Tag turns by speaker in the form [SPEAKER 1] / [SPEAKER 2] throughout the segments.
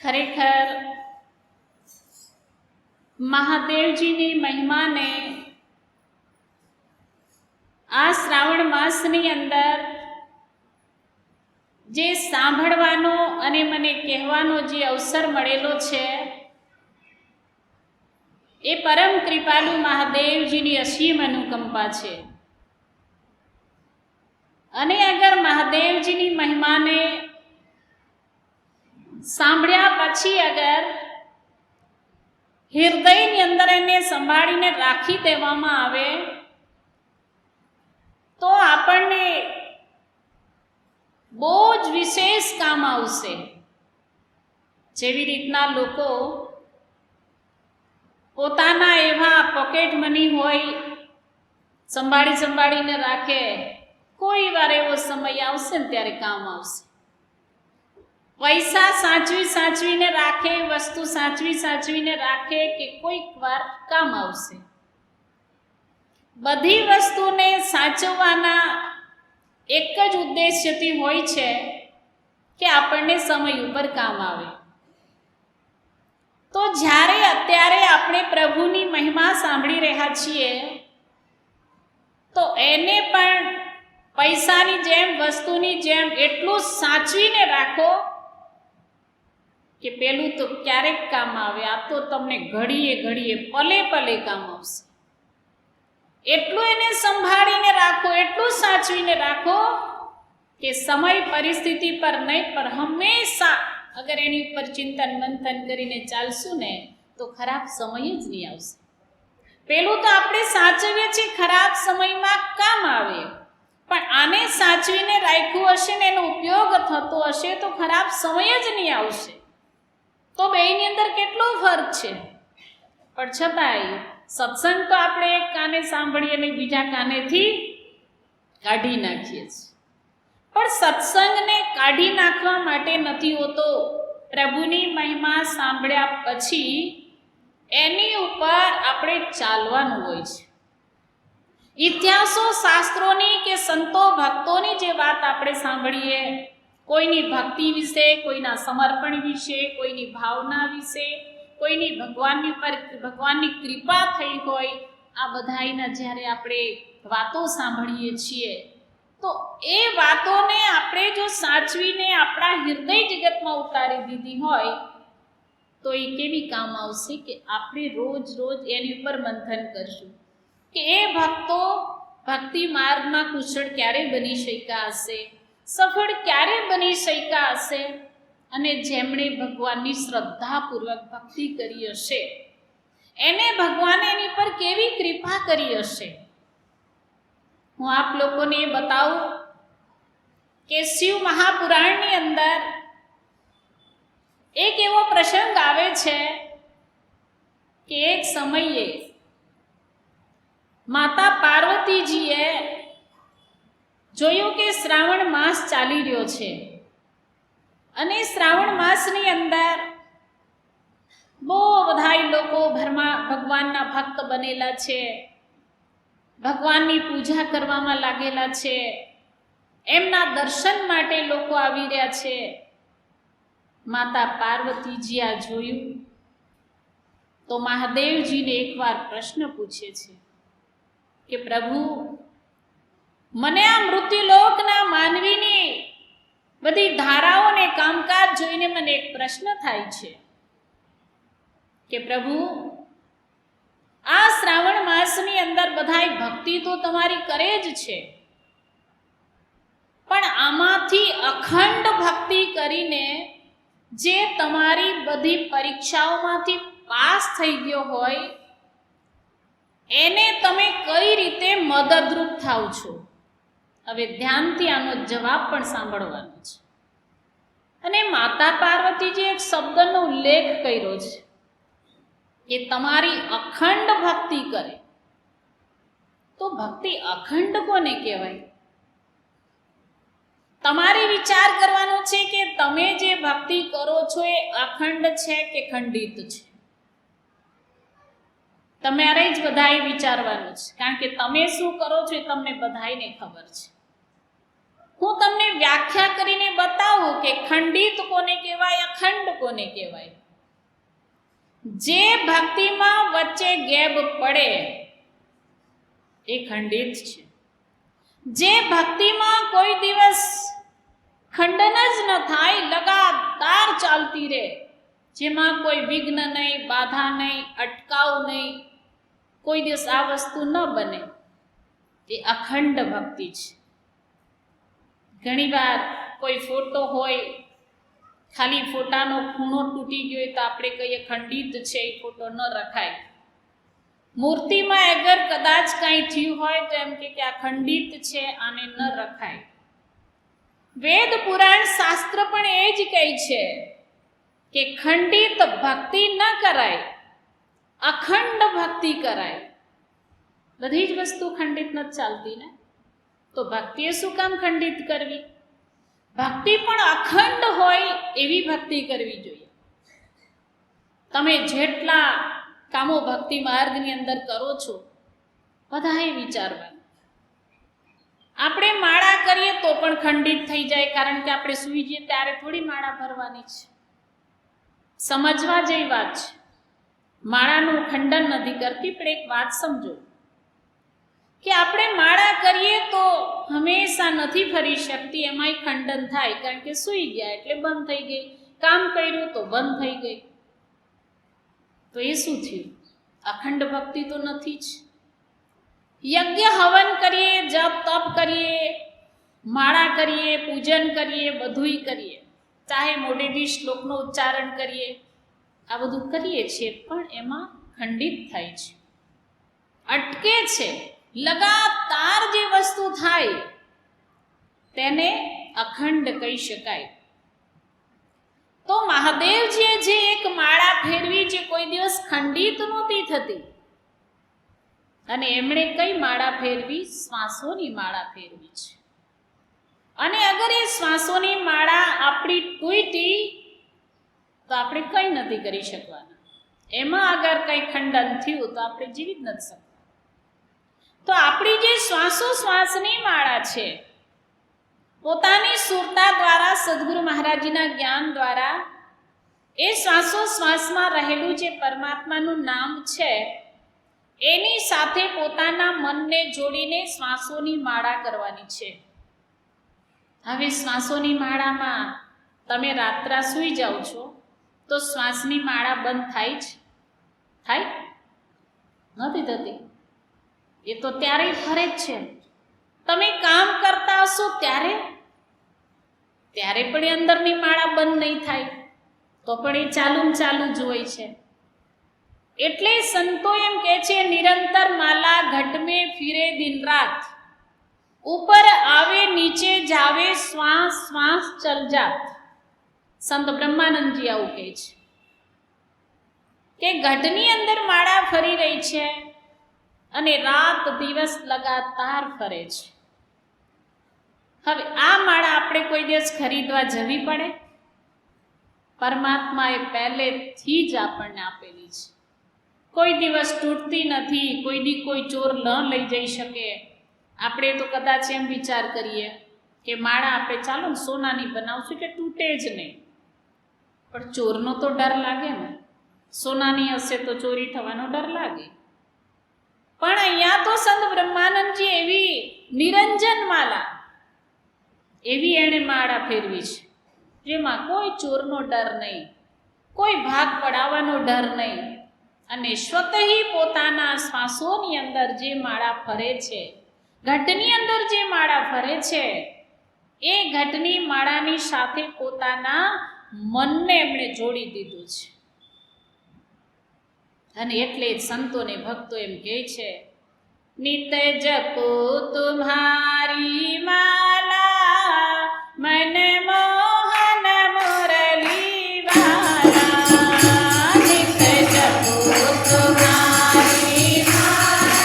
[SPEAKER 1] ખરેખર મહાદેવજીની મહિમાને આ શ્રાવણ માસની અંદર જે સાંભળવાનો અને મને કહેવાનો જે અવસર મળેલો છે એ પરમ કૃપાલુ મહાદેવજીની અસીમ અનુકંપા છે. અને અગર મહાદેવજીની મહિમાને સાંભળ્યા પછી અગર હૃદયની અંદર એને સંભાળીને રાખી દેવામાં આવે તો આપણને બહુ જ વિશેષ કામ આવશે. જેવી રીતના લોકો પોતાના એવા પોકેટ મની હોય સંભાળીને રાખે, કોઈ વાર એવો સમય આવશે ને ત્યારે કામ આવશે. પૈસા સાચવીને રાખે, વસ્તુ સાચવીને રાખે કે કોઈક વાર કામ આવશે. બધી વસ્તુને સાચવવાના એક જ ઉદ્દેશ્યથી હોય છે કે આપણને સમય ઉપર કામ આવે. તો જ્યારે અત્યારે આપણે પ્રભુની મહિમા સાંભળી રહ્યા છીએ તો એને પણ પૈસાની જેમ, વસ્તુની જેમ એટલું સાચવીને રાખો કે પેલું તો ક્યારેક કામ આવે, આ તો તમને ઘડીએ પલે કામ આવશે. એટલું એને સંભાળીને રાખો, એટલું સાચવીને રાખો કે સમય પરિસ્થિતિ પર નહીં પર હંમેશા અગર એની ઉપર ચિંતન મંથન કરીને ચાલશું ને તો ખરાબ સમય જ નહીં આવશે. પેલું તો આપણે સાચવીએ છીએ ખરાબ સમયમાં કામ આવે, પણ આને સાચવીને રાખ્યું હશે ને એનો ઉપયોગ થતો હશે તો ખરાબ સમય જ નહીં આવશે. તો બેની અંદર કેટલો ફરક છે. પણ છતાંય સત્સંગ તો આપણે એક કાને સાંભળીએ અને બીજા કાનેથી કાઢી નાખીએ છીએ. પણ સત્સંગને કાઢી નાખવા માટે નથી હોતો. પ્રભુની મહિમા સાંભળ્યા પછી એની ઉપર આપણે ચાલવાનું હોય છે. ઇતિહાસો, શાસ્ત્રોની કે સંતો ભક્તોની જે વાત આપણે સાંભળીએ, કોઈની ભક્તિ વિશે, કોઈના સમર્પણ વિશે, કોઈની ભાવના વિશે, કોઈની ભગવાનની ઉપર ભગવાનની કૃપા થઈ હોય, આ બધાના જ્યારે આપણે વાતો સાંભળીએ છીએ તો એ વાતોને આપણે જો સાચવીને આપણા હૃદય જગતમાં ઉતારી દીધી હોય તો એ કેવી કામ આવશે કે આપણે રોજ એની ઉપર મંથન કરશું કે એ ભક્તો ભક્તિ માર્ગમાં કુશળ ક્યારે બની શક્યા હશે, સફળ ક્યારે બની શક્યા હશે, અને જેમણે ભગવાનની શ્રદ્ધાપૂર્વક ભક્તિ કરી હશે એને ભગવાને એની પર કેવી કૃપા કરી હશે. હું આપ લોકોને એ બતાવું કે શિવ મહાપુરાણની અંદર એક એવો પ્રસંગ આવે છે કે એક સમયે માતા પાર્વતીજીએ જોયું કે શ્રાવણ માસ ચાલી રહ્યો છે અને શ્રાવણ માસની અંદર બહુ બધા લોકો ભગવાનના ભક્ત બનેલા છે, ભગવાનની પૂજા કરવામાં લાગેલા છે, એમના દર્શન માટે લોકો આવી રહ્યા છે. માતા પાર્વતીજી આ જોયું તો મહાદેવજીને એકવાર પ્રશ્ન પૂછે છે કે પ્રભુ, મને આ મૃત્યુલોકના માનવીની બધી ધારાઓ ને કામકાજ જોઈને મને એક પ્રશ્ન થાય છે કે પ્રભુ, આ શ્રાવણ માસની અંદર બધાય ભક્તિ તો તમારી કરે જ છે, પણ આમાંથી અખંડ ભક્તિ કરીને જે તમારી બધી પરીક્ષાઓમાંથી પાસ થઈ ગયો હોય એને તમે કઈ રીતે મદદરૂપ થાવ છો? હવે ધ્યાનથી આનો જવાબ પણ સાંભળવાનો છે. અને માતા પાર્વતીજી એક શબ્દનો ઉલ્લેખ કર્યો છે કે તમારી અખંડ ભક્તિ કરે. તો ભક્તિ અખંડ કોને કહેવાય? તમારે વિચાર કરવાનો છે કે તમે જે ભક્તિ કરો છો એ અખંડ છે કે ખંડિત છે. તમારે જ બધાએ વિચારવાનું છે, કારણ કે તમે શું કરો છો એ તમને બધાને ખબર છે. હું તમને વ્યાખ્યા કરીને બતાવું કે ખંડિત કોને કહેવાય, અખંડ કોને કોને કહેવાય? જે ભક્તિમાં વચ્ચે ગેપ પડે એ ખંડિત છે. જે ભક્તિમાં કોઈ દિવસ ખંડન જ ન થાય, લગાતાર ચાલતી રહે, જેમાં કોઈ વિઘ્ન નહીં, બાધા નહીં, અટકાવ નહીં, કોઈ દિવસ આ વસ્તુ ન બને, એ અખંડ ભક્તિ છે. ઘણીવાર કોઈ ફોટો હોય, ખાલી ફોટાનો ખૂણો તૂટી ગયો તો આપણે કહીએ ખંડિત છે, એ ફોટો ન રખાય. મૂર્તિમાં અગર કદાચ કંઈ થયું હોય તો એમ કે આ ખંડિત છે, આને ન રખાય. વેદ પુરાણ શાસ્ત્ર પણ એ જ કહે છે કે ખંડિત ભક્તિ ન કરાય, અખંડ ભક્તિ કરાય. બધી જ વસ્તુ ખંડિત નથી ચાલતી ને, તો ભક્તિએ શું કામ ખંડિત કરવી? ભક્તિ પણ અખંડ હોય એવી ભક્તિ કરવી જોઈએ. તમે જેટલા કામો ભક્તિ માર્ગની અંદર કરો છો, બધાએ વિચારવાનું. આપણે માળા કરીએ તો પણ ખંડિત થઈ જાય, કારણ કે આપણે સૂઈ જઈએ ત્યારે થોડી માળા ભરવાની છે. સમજવા જેવી વાત છે. માળાનું ખંડન નથી કરતી, પણ એક વાત સમજો કે આપણે માળા કરીએ તો હંમેશા નથી ફરી શકતી, એમાંય ખંડન થાય, કારણ કે સૂઈ ગયા એટલે બંધ થઈ ગઈ, કામ કર્યું તો બંધ થઈ ગઈ. તો એ શું થયું? અખંડ ભક્તિ તો નથી જ. યજ્ઞ હવન કરીએ, જપ તપ કરીએ, માળા કરીએ, પૂજન કરીએ, બધુંય કરીએ, ચાહે મોઢેથી શ્લોકનો ઉચ્ચારણ કરીએ, આ બધું કરીએ છીએ, પણ એમાં ખંડિત થાય છે, અટકે છે. લગાતાર જે વસ્તુ થાય તેને અખંડ કહી શકાય. તો મહાદેવજીએ જે એક માળા ફેરવી, જે કોઈ દિવસ ખંડિત નહોતી થતી, અને એમણે કઈ માળા ફેરવી? શ્વાસોની માળા ફેરવી છે. અને અગર એ શ્વાસોની માળા આપણી તૂટી તો આપણે કંઈ નથી કરી શકવાના. એમાં અગર કંઈ ખંડન થયું તો આપણે જીવી જ નથી શકતા. તો આપણી જે શ્વાસોશ્વાસની માળા છે, પોતાની સુરતા દ્વારા, સદગુરુ મહારાજજીના જ્ઞાન દ્વારા એ શ્વાસોશ્વાસમાં રહેલું જે પરમાત્માનું નામ છે, એની સાથે પોતાના મનને જોડીને શ્વાસોની માળા કરવાની છે. હવે શ્વાસોની માળામાં તમે રાત્રા સૂઈ જાઓ છો તો શ્વાસની માળા બંધ થાય જ થાય? નથી થતી. એ તો ત્યારે ફરે જ છે. તમે કામ કરતા હશો ત્યારે પણ અંદરની માળા બંધ નહીં થાય, તો પણ એ ચાલુ જ હોય છે. એટલે સંતો એમ કહે છે, નિરંતર માલા ઘટ में फिरे दिन रात, ऊपर आवे नीचे जावे, श्वास श्वास चल जात. સંત બ્રહ્માનંદજી આવું કહે છે કે ઘટની અંદર માળા ફરી રહી છે અને રાત દિવસ લગાતાર ફરે છે. હવે આ માળા આપણે કોઈ દિવસ ખરીદવા જવી પડે? પરમાત્માએ પહેલેથી જ આપણને આપેલી છે. કોઈ દિવસ તૂટતી નથી, કોઈ દી કોઈ ચોર ન લઈ જઈ શકે. આપણે તો કદાચ એમ વિચાર કરીએ કે માળા આપણે ચાલો ને સોનાની બનાવશું કે તૂટે જ નહીં, પણ ચોરનો તો ડર લાગે ને. સોનાની હશે તો ચોરી થવાનો ડર લાગે. પણ અહીંયા તો સંત બ્રહ્માનંદજી એવી નિરંજન માલા, એવી એણે માળા ફેરવી છે, જેમાં કોઈ ચોરનો ડર નહીં, કોઈ ભાગ પડાવવાનો ડર નહીં. અને સ્વતઃ પોતાના શ્વાસોની અંદર જે માળા ફરે છે, ઘટની અંદર જે માળા ફરે છે, એ ઘટની માળાની સાથે પોતાના મનને એમણે જોડી દીધું છે. અને એટલે સંતોને ભક્તો એમ કહે છે, નિત જપો તુમ્હારી માલા, મન મોહન મુરલી વાલા. નિત જપો તુમ્હારી માલા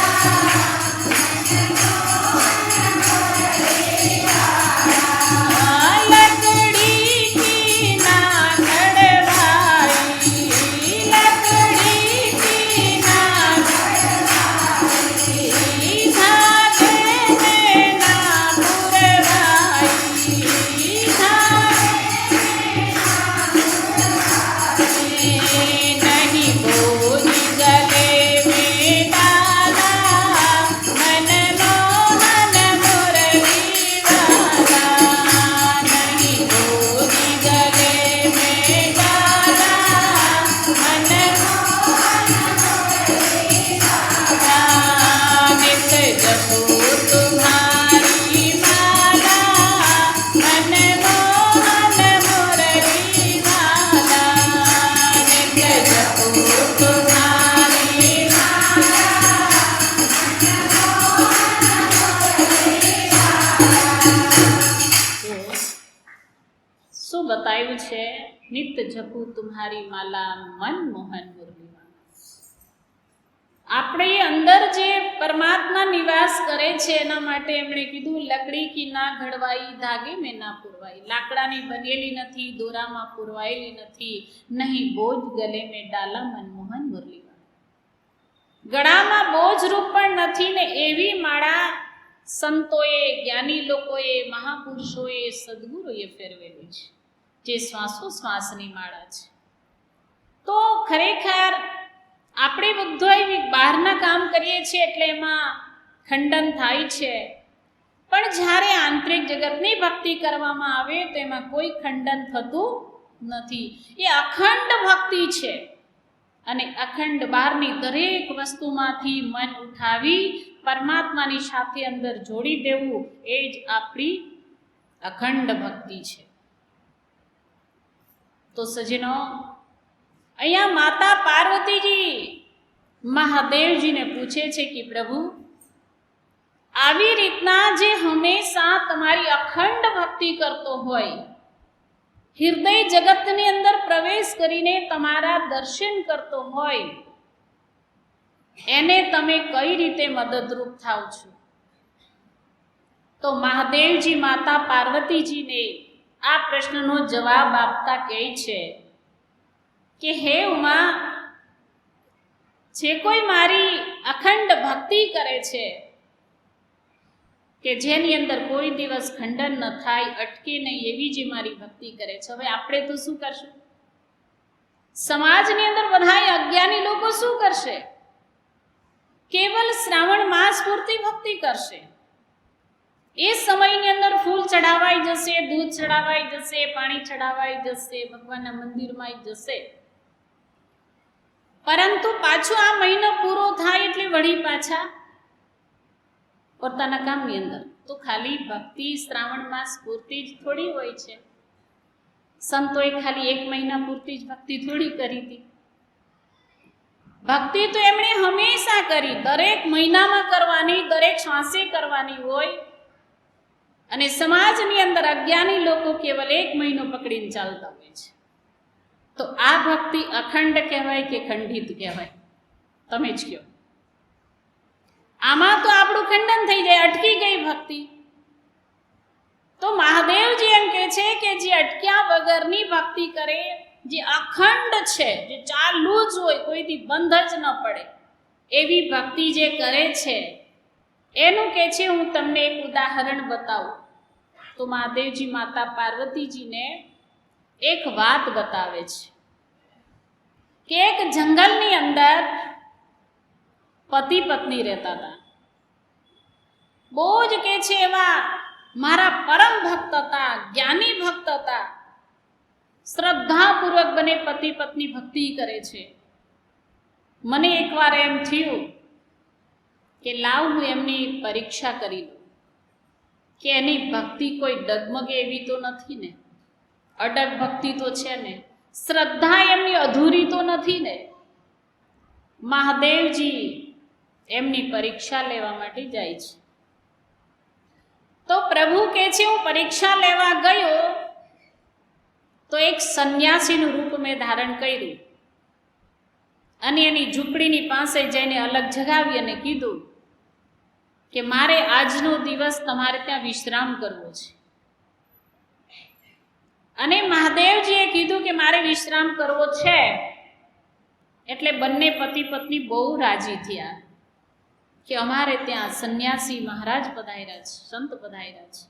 [SPEAKER 1] નિત જપું તુમ્હારી માલા મન મોહન મુરલીવાલા. આપણે અંદર જે પરમાત્મા નિવાસ કરે છે એના માટે એમણે કીધું લકડી કી ના ઘડવાઈ ધાગે મેં ના પુરવાઈ. લાકડાની બનેલી નથી, દોરામાં પુરવાયેલી નથી, નહીં બોજ ગલે મેં ડાલા મનમોહન મુરલીવાલા. ગળામાં બોજ રૂપ પણ નથી ને એવી માળા સંતોએ, જ્ઞાની લોકોએ, મહાપુરુષોએ, સદગુરુએ ફેરવેલી છે, જે શ્વાસોશ્વાસની માળા છે. તો ખરેખર આપણે બધા બહારના કામ કરીએ છીએ એટલે એમાં ખંડન થાય છે, પણ જ્યારે આંતરિક જગતની ભક્તિ કરવામાં આવે તો એમાં કોઈ ખંડન થતું નથી. એ અખંડ ભક્તિ છે અને અખંડ બહારની દરેક વસ્તુમાંથી મન ઉઠાવી પરમાત્માની સાથે અંદર જોડી દેવું એ જ આપણી અખંડ ભક્તિ છે. તો સજ્જનો, અહીંયા માતા પાર્વતીજી મહાદેવજીને પૂછે છે કે પ્રભુ, આવી રીતના જે હંમેશા તમારી અખંડ ભક્તિ કરતો હોય, હૃદય જગતની અંદર પ્રવેશ કરીને તમારા દર્શન કરતો હોય, એને તમે કઈ રીતે મદદરૂપ થાવ છો? તો મહાદેવજી માતા પાર્વતીજીને આ પ્રશ્નનો જવાબ આપતા કહે છે કે હે ઉમા, જે કોઈ મારી અખંડ ભક્તિ કરે છે કે જેની અંદર કોઈ દિવસ ખંડન ન થાય, અટકે નહીં, એવી જે મારી ભક્તિ કરે છે. હવે આપણે તો શું કરશું? સમાજની અંદર બધા અજ્ઞાની લોકો શું કરશે? કેવલ શ્રાવણ માસ પૂરતી ભક્તિ કરશે. એ સમયની અંદર ફૂલ ચડાવાઈ જશે, દૂધ ચડાવાઈ જશે, પાણી ચડાવાઈ જશે, ભગવાનના મંદિરમાં જશે, પરંતુ પાછો આ મહિનો પૂરો થાય એટલે વળી પાછા પોતાના કામની અંદર. તો ખાલી ભક્તિ શ્રાવણ માસ પૂરતી જ થોડી હોય છે. સંતોએ ખાલી 1 મહિના પૂરતી જ ભક્તિ થોડી કરી હતી. ભક્તિ તો એમણે હંમેશા કરી, દરેક મહિનામાં કરવાની, દરેક શ્વાસે કરવાની હોય. અને સમાજની અંદર અજ્ઞાની લોકો કેવલ 1 મહિનો પકડીને ચાલતા હોય છે. તો આ ભક્તિ અખંડ કહેવાય કે ખંડિત કહેવાય? તમે જ કહો. આમાં તો આપણું ખંડન થઈ જાય, અટકી ગઈ ભક્તિ. તો મહાદેવજી એમ કહે છે કે જે અટક્યા વગરની ભક્તિ કરે, જે અખંડ છે, જે ચાલુ જ હોય, કોઈથી બંધ જ ન પડે, એવી ભક્તિ જે કરે છે એનું કહે છે હું તમને એક ઉદાહરણ બતાવું. તો મહાદેવજી માતા પાર્વતીજીને એક વાત બતાવે છે કે એક જંગલની અંદર પતિ પત્ની રહેતા હતા. બહુ જ કે છે એવા મારા પરમ ભક્ત હતા, જ્ઞાની ભક્ત હતા. શ્રદ્ધાપૂર્વક બને પતિ પત્ની ભક્તિ કરે છે. મને એકવાર એમ થયું કે લાવ હું એમની પરીક્ષા કરી લઉં કે એની ભક્તિ કોઈ ડગમગે એવી તો નથી ને, અડગ ભક્તિ તો છે ને, શ્રદ્ધા એમની અધૂરી તો નથી ને. મહાદેવજી એમની પરીક્ષા લેવા માટે જાય છે. તો પ્રભુ કહે છે હું પરીક્ષા લેવા ગયો તો એક સંન્યાસીનું રૂપ મેં ધારણ કર્યું અને એની ઝૂંપડીની પાસે જઈને અલગ જગાવી અને કીધું કે મારે આજનો દિવસ તમારે ત્યાં વિશ્રામ કરવો છે. અને મહાદેવજીએ કીધું કે મારે વિશ્રામ કરવો છે એટલે બંને પતિ પત્ની બહુ રાજી થયા કે અમારે ત્યાં સંન્યાસી મહારાજ પધાર્યા છે, સંત પધાર્યા છે.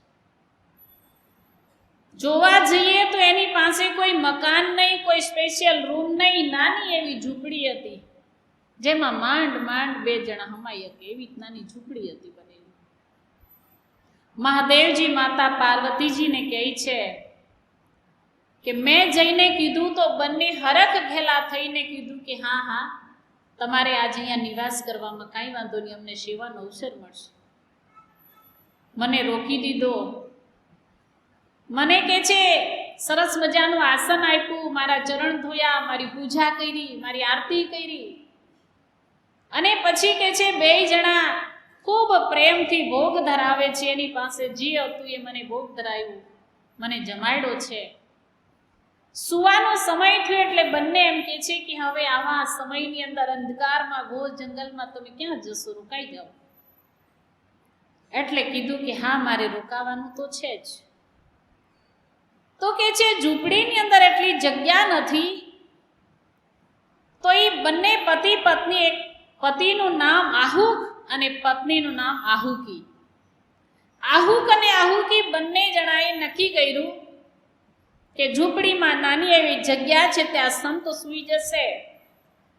[SPEAKER 1] જોવા જઈએ તો એની પાસે કોઈ મકાન નહીં, કોઈ સ્પેશિયલ રૂમ નહીં, નાની એવી ઝૂંપડી હતી જેમાં માંડ માંડ 2 જણા હમાઈ શકે એવી નાની ઝૂંપડી હતી બનેલી. મહાદેવજી માતા પાર્વતીજીને કહે છે કે મેં જઈને કીધું તો બંને હરખ ઘેલા થઈને કીધું કે હા હા તમારે આજે અહીંયા નિવાસ કરવામાં કાંઈ વાંધો નહીં, અમને સેવાનો અવસર મળશે. મને રોકી દીધો. મને કે છે સરસ મજાનું આસન આપ્યું, મારા ચરણ ધોયા, મારી પૂજા કરી, મારી આરતી કરી અને પછી કે છે 2 જણા ખૂબ પ્રેમથી ભોગ ધરાવે છે. એની પાસે જે હતું એ મને ભોગ ધરાવ્યું, મને જમાડ્યો છે. સુવાનો સમય થયો એટલે બંને એમ કે છે કે હવે આવા સમયની અંદર અંધકારમાં ઘોર જંગલમાં તમે ક્યાં જશો, રોકાઈ જાઓ. એટલે કીધું કે હા, મારે રોકાવાનું તો છે જ. તો કે છે ઝૂંપડીની અંદર એટલી જગ્યા નથી. તો એ બંને પતિ પત્ની, એક પતિનું નામ આહુક અને પત્નીનું નામ આહુકી. આહુક અને આહુકી બંને જણાએ નક્કી કર્યું કે ઝૂંપડીમાં નાની એવી જગ્યા છે, ત્યાં સંત સૂઈ જશે.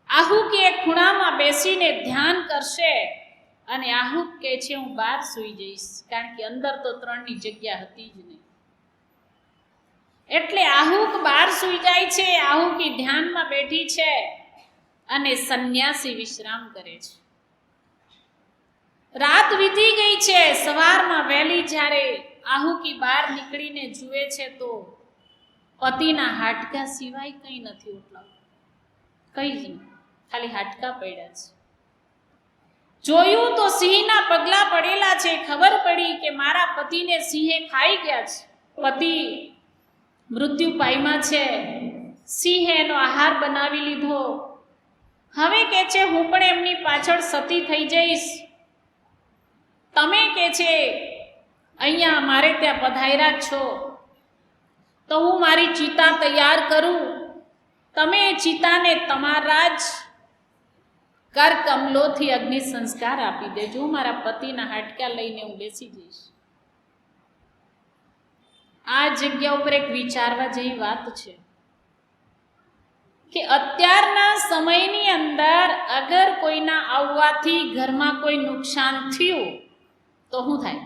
[SPEAKER 1] આહુકી એક ખૂણામાં બેસીને ધ્યાન કરશે અને આહુક કહે છે હું બહાર સૂઈ જઈશ, કારણ કે અંદર તો 3ની જગ્યા હતી જ નહીં. એટલે આહુક બહાર સૂઈ જાય છે, આહુકી ધ્યાનમાં બેઠી છે અને સંન્યાસી વિશ્રામ કરે છે. રાત વીતી ગઈ છે. સવારમાં વહેલી જ્યારે આહુકી બહાર નીકળીને જુએ છે તો પતિના હાડકા સિવાય કંઈ નથી ઓટલા, કંઈ જ નહીં, ખાલી હાડકા પડ્યા છે. જોયું તો સિંહના પગલા પડેલા છે. ખબર પડી કે મારા પતિને સિંહે ખાઈ ગયા છે. પતિ મૃત્યુ પામ્યા છે. સિંહે એનો આહાર બનાવી લીધો. હવે કે છે હું પણ એમની પાછળ સતી થઈ જઈશ. તમે કે છે અહીંયા મારે ત્યાં પધાર્યા છો તો હું મારી ચિતા તૈયાર કરું. તમે ચિતાને તમારા જ કર કમલોથી અગ્નિ સંસ્કાર આપી દેજો. મારા પતિના હાડકા લઈને હું બેસી જઈશ. આ જગ્યા ઉપર એક વિચારવા જેવી વાત છે કે અત્યારના સમયની અંદર અગર કોઈના આવવાથી ઘરમાં કોઈ નુકસાન થયું તો શું થાય?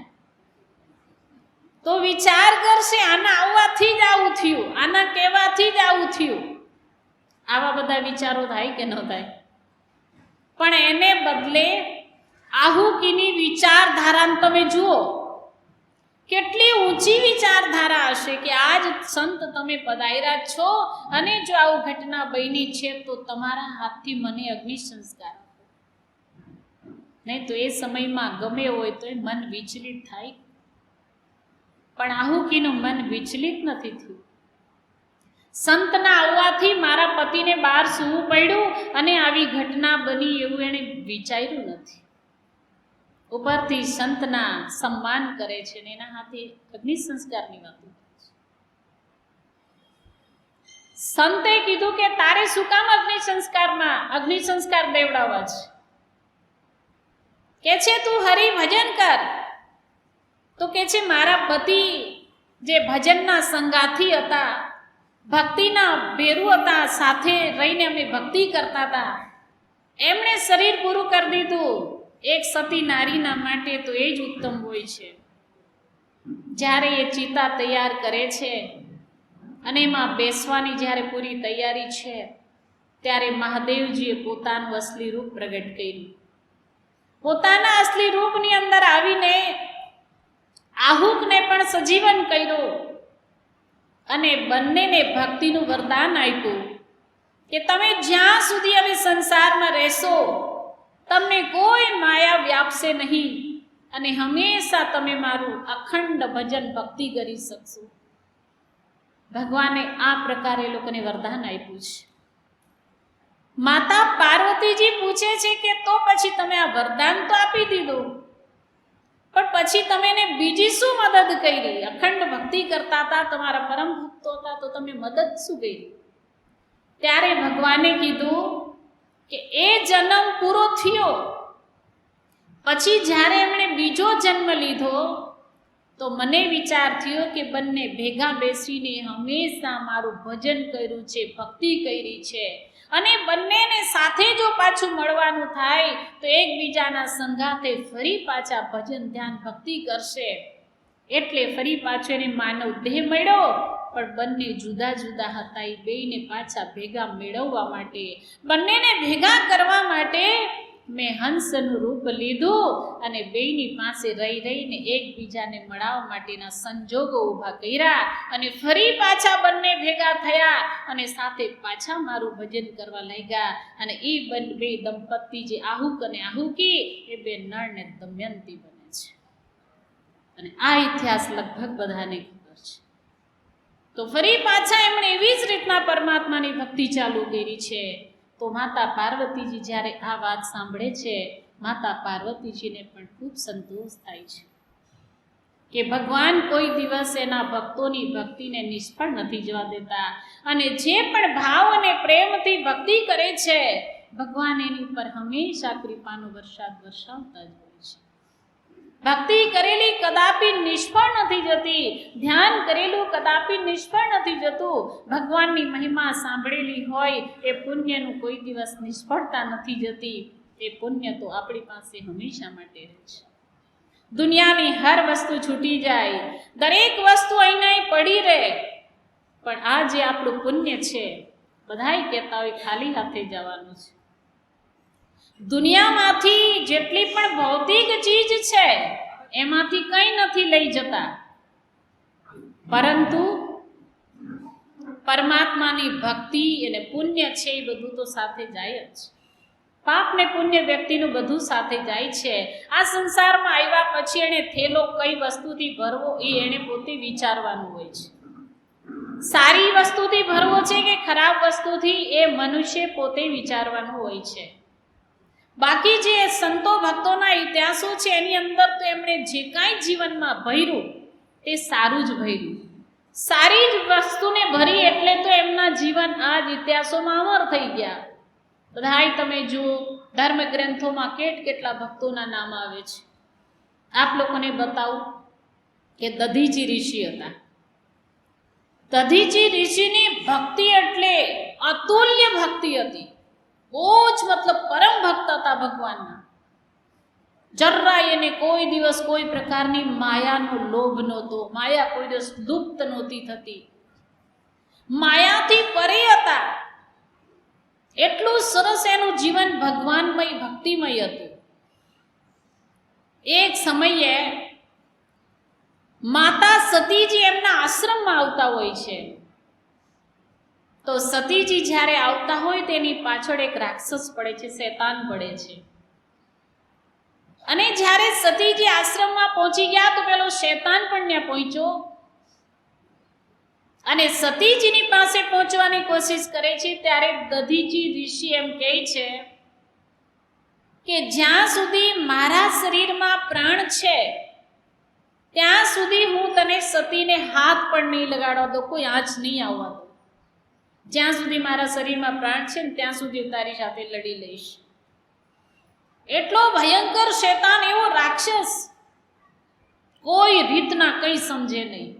[SPEAKER 1] તો વિચાર કરશે આના આવવાથી જ આવું થયું, આના કહેવાથી જ આવું થયું. આવા બધા વિચારો થાય કે ન થાય? પણ એને બદલે આહુકીની વિચારધારાને તમે જુઓ, કેટલી ઊંચી વિચારધારા હશે કે આજ સંત તમે પધાર્યા છો અને જો આવું ઘટના બની છે તો તમારા હાથથી મને અગ્નિ સંસ્કાર આપો. નહીં તો એ સમયમાં ગમે હોય તો એ મન વિચલિત થાય. પણ આહુકીનું મન વિચલિત નથી થયું. સંતના આવવાથી મારા પતિને બહાર સૂવું પડ્યું અને આવી ઘટના બની એવું એણે વિચાર્યું નથી. ઉપરથી સંતના સન્માન કરે છે ને એના હાથે અગ્નિ સંસ્કારની વાતો કરે છે. સંતે કીધું કે તારે શું કામ અગ્નિ સંસ્કાર દેવડાવવા છે? કે છે તું હરિ ભજન કર. તો કે છે મારા પતિ જે ભજનના સંગાથી હતા, ભક્તિના ભેરુ હતા, સાથે રહીને અમે ભક્તિ કરતા હતા, એમણે શરીર પૂરું કરી દીધું. એક સતી નારીના માટે તો એ જ ઉત્તમ હોય છે. જ્યારે એ ચિતા તૈયાર કરે છે અને એમાં બેસવાની જ્યારે પૂરી તૈયારી છે ત્યારે મહાદેવજીએ પોતાનું અસલી રૂપ પ્રગટ કર્યું. પોતાના અસલી રૂપની અંદર આવીને આહુકને પણ સજીવન કર્યો અને બંનેને ભક્તિનું વરદાન આપ્યું કે તમે જ્યાં સુધી હવે સંસારમાં રહેશો તમને કોઈ માયા વ્યાપશે નહીં અને હંમેશા તમે મારું અખંડ ભજન ભક્તિ કરી શકશો. ભગવાને આ પ્રકારે લોકોને વરદાન આપ્યું છે. માતા પાર્વતીજી પૂછે છે કે તો પછી તમે આ વરદાન તો આપી દીધું, પણ પછી તમે એને બીજી શું મદદ કરી? અખંડ ભક્તિ કરતા હતા, તમારા પરમ ભક્તો હતા, તો તમે મદદ શું કરી? ત્યારે ભગવાને કીધું કે એ જન્મ પૂરો થયો પછી જ્યારે એમણે બીજો જન્મ લીધો તો મને વિચાર થયો કે બંને ભેગા બેસીને હંમેશા મારું ભજન કર્યું છે, ભક્તિ કરી છે, અને બંનેને સાથે જો પાછું મળવાનું થાય તો એકબીજાના સંગાથે ફરી પાછા ભજન ધ્યાન ભક્તિ કરશે. એટલે ફરી પાછો એને માનવ દેહ મળ્યો, પણ બંને જુદા જુદા હતા. એ બેયને પાછા ભેગા મેળવવા માટે, બંનેને ભેગા કરવા માટે મેં હંસનું રૂપ લીધું અને બેયની પાસે રહી રહીને એકબીજાને મળવા માટેના સંજોગો ઊભા કર્યા અને ફરી પાછા બંને ભેગા થયા અને સાથે પાછા મારું ભજન કરવા લાગ્યા. અને એ બે દંપતી જે આહુક અને આહુકી એ બે નળ ને દમયંતી બને છે. અને આ ઇતિહાસ લગભગ બધાને ખબર છે. તો ફરી પાછા એમણે એવી જ રીતના પરમાત્માની ભક્તિ ચાલુ કરી છે. તો માતા પાર્વતીજી જ્યારે આ વાત સાંભળે છે, માતા પાર્વતીજીને પણ ખૂબ સંતોષ થાય છે કે ભગવાન કોઈ દિવસ એના ભક્તોની ભક્તિને નિષ્ફળ નથી જવા દેતા, અને જે પણ ભાવ અને પ્રેમથી ભક્તિ કરે છે ભગવાન એની પર હંમેશા કૃપાનો વરસાદ વરસાવતા જ હોય છે. ભક્તિ કરેલી કદાપી નિષ્ફળ નથી જતી, ધ્યાન કરેલું કદાપી નિષ્ફળ નથી જતું. ભગવાનની મહિમા સાંભળેલી હોય એ પુણ્યનું કોઈ દિવસ નિષ્ફળતા નથી જતી. એ પુણ્ય તો આપણી પાસે હંમેશા માટે રહે છે. દુનિયાની હર વસ્તુ છૂટી જાય, દરેક વસ્તુ અહીં પડી રહે, પણ આ જે આપણું પુણ્ય છે બધાય કહેતા હોય ખાલી હાથે જવાનું છે. દુનિયામાંથી જેટલી પણ ભૌતિક ચીજ છે એમાંથી કંઈ નથી લઈ જતા, પરંતુ પરમાત્માની ભક્તિ અને પુણ્ય છે એ બધું તો સાથે જાય જ. પાપ ને પુણ્ય વ્યક્તિનું બધું સાથે જાય છે. આ સંસારમાં આવ્યા પછી એને થેલો કઈ વસ્તુથી ભરવો એ એને પોતે વિચારવાનું હોય છે. સારી વસ્તુથી ભરવો છે કે ખરાબ વસ્તુથી એ મનુષ્ય પોતે વિચારવાનું હોય છે. બાકી જે સંતો ભક્તોના ઇતિહાસો છે એની અંદર તો એમણે જે કાંઈ જીવનમાં ભર્યું તે સારું જ ભર્યું. સારી જ વસ્તુને ભરી એટલે તો એમના જીવન આ જ ઇતિહાસોમાં અમર થઈ ગયા. બધાય તમે જુઓ, ધર્મ ગ્રંથોમાં કેટલા ભક્તોના નામ આવે છે. આપ લોકોને બતાવું કે દધીચી ઋષિ હતા. દધીચી ઋષિની ભક્તિ એટલે અતુલ્ય ભક્તિ હતી. બહુ જ મતલબ પરમ ભક્ત હતા ભગવાનના. જરાય એને કોઈ દિવસ કોઈ પ્રકારની માયાનો લોભ નહોતો, માયા કોઈ દિવસ લુપ્ત નહોતી થતી, માયાથી પરે હતા. એટલું સરસ એનું જીવન ભગવાનમય ભક્તિમય હતું. એક સમયે માતા સતીજી એમના આશ્રમમાં આવતા હોય છે. તો સતીજી જ્યારે આવતા હોય તેની પાછળ એક રાક્ષસ પડે છે, શૈતાન પડે છે. અને જ્યારે સતીજી આશ્રમમાં પહોંચી ગયા તો પેલો શૈતાન પણ ત્યાં પહોંચ્યો અને સતીજીની પાસે પહોંચવાની કોશિશ કરે છે. ત્યારે દધીચી ઋષિ એમ કહે છે કે જ્યાં સુધી મારા શરીરમાં પ્રાણ છે ત્યાં સુધી હું તને સતીને હાથ પણ નહીં લગાડવા દો, કોઈ આંચ નહીં આવવા દો. જ્યાં સુધી મારા શરીરમાં પ્રાણ છે ને ત્યાં સુધી હું તારી સાથે લડી લઈશ. એટલો ભયંકર શૈતાન, એવો રાક્ષસ, કોઈ રીતના કંઈ સમજે નહીં.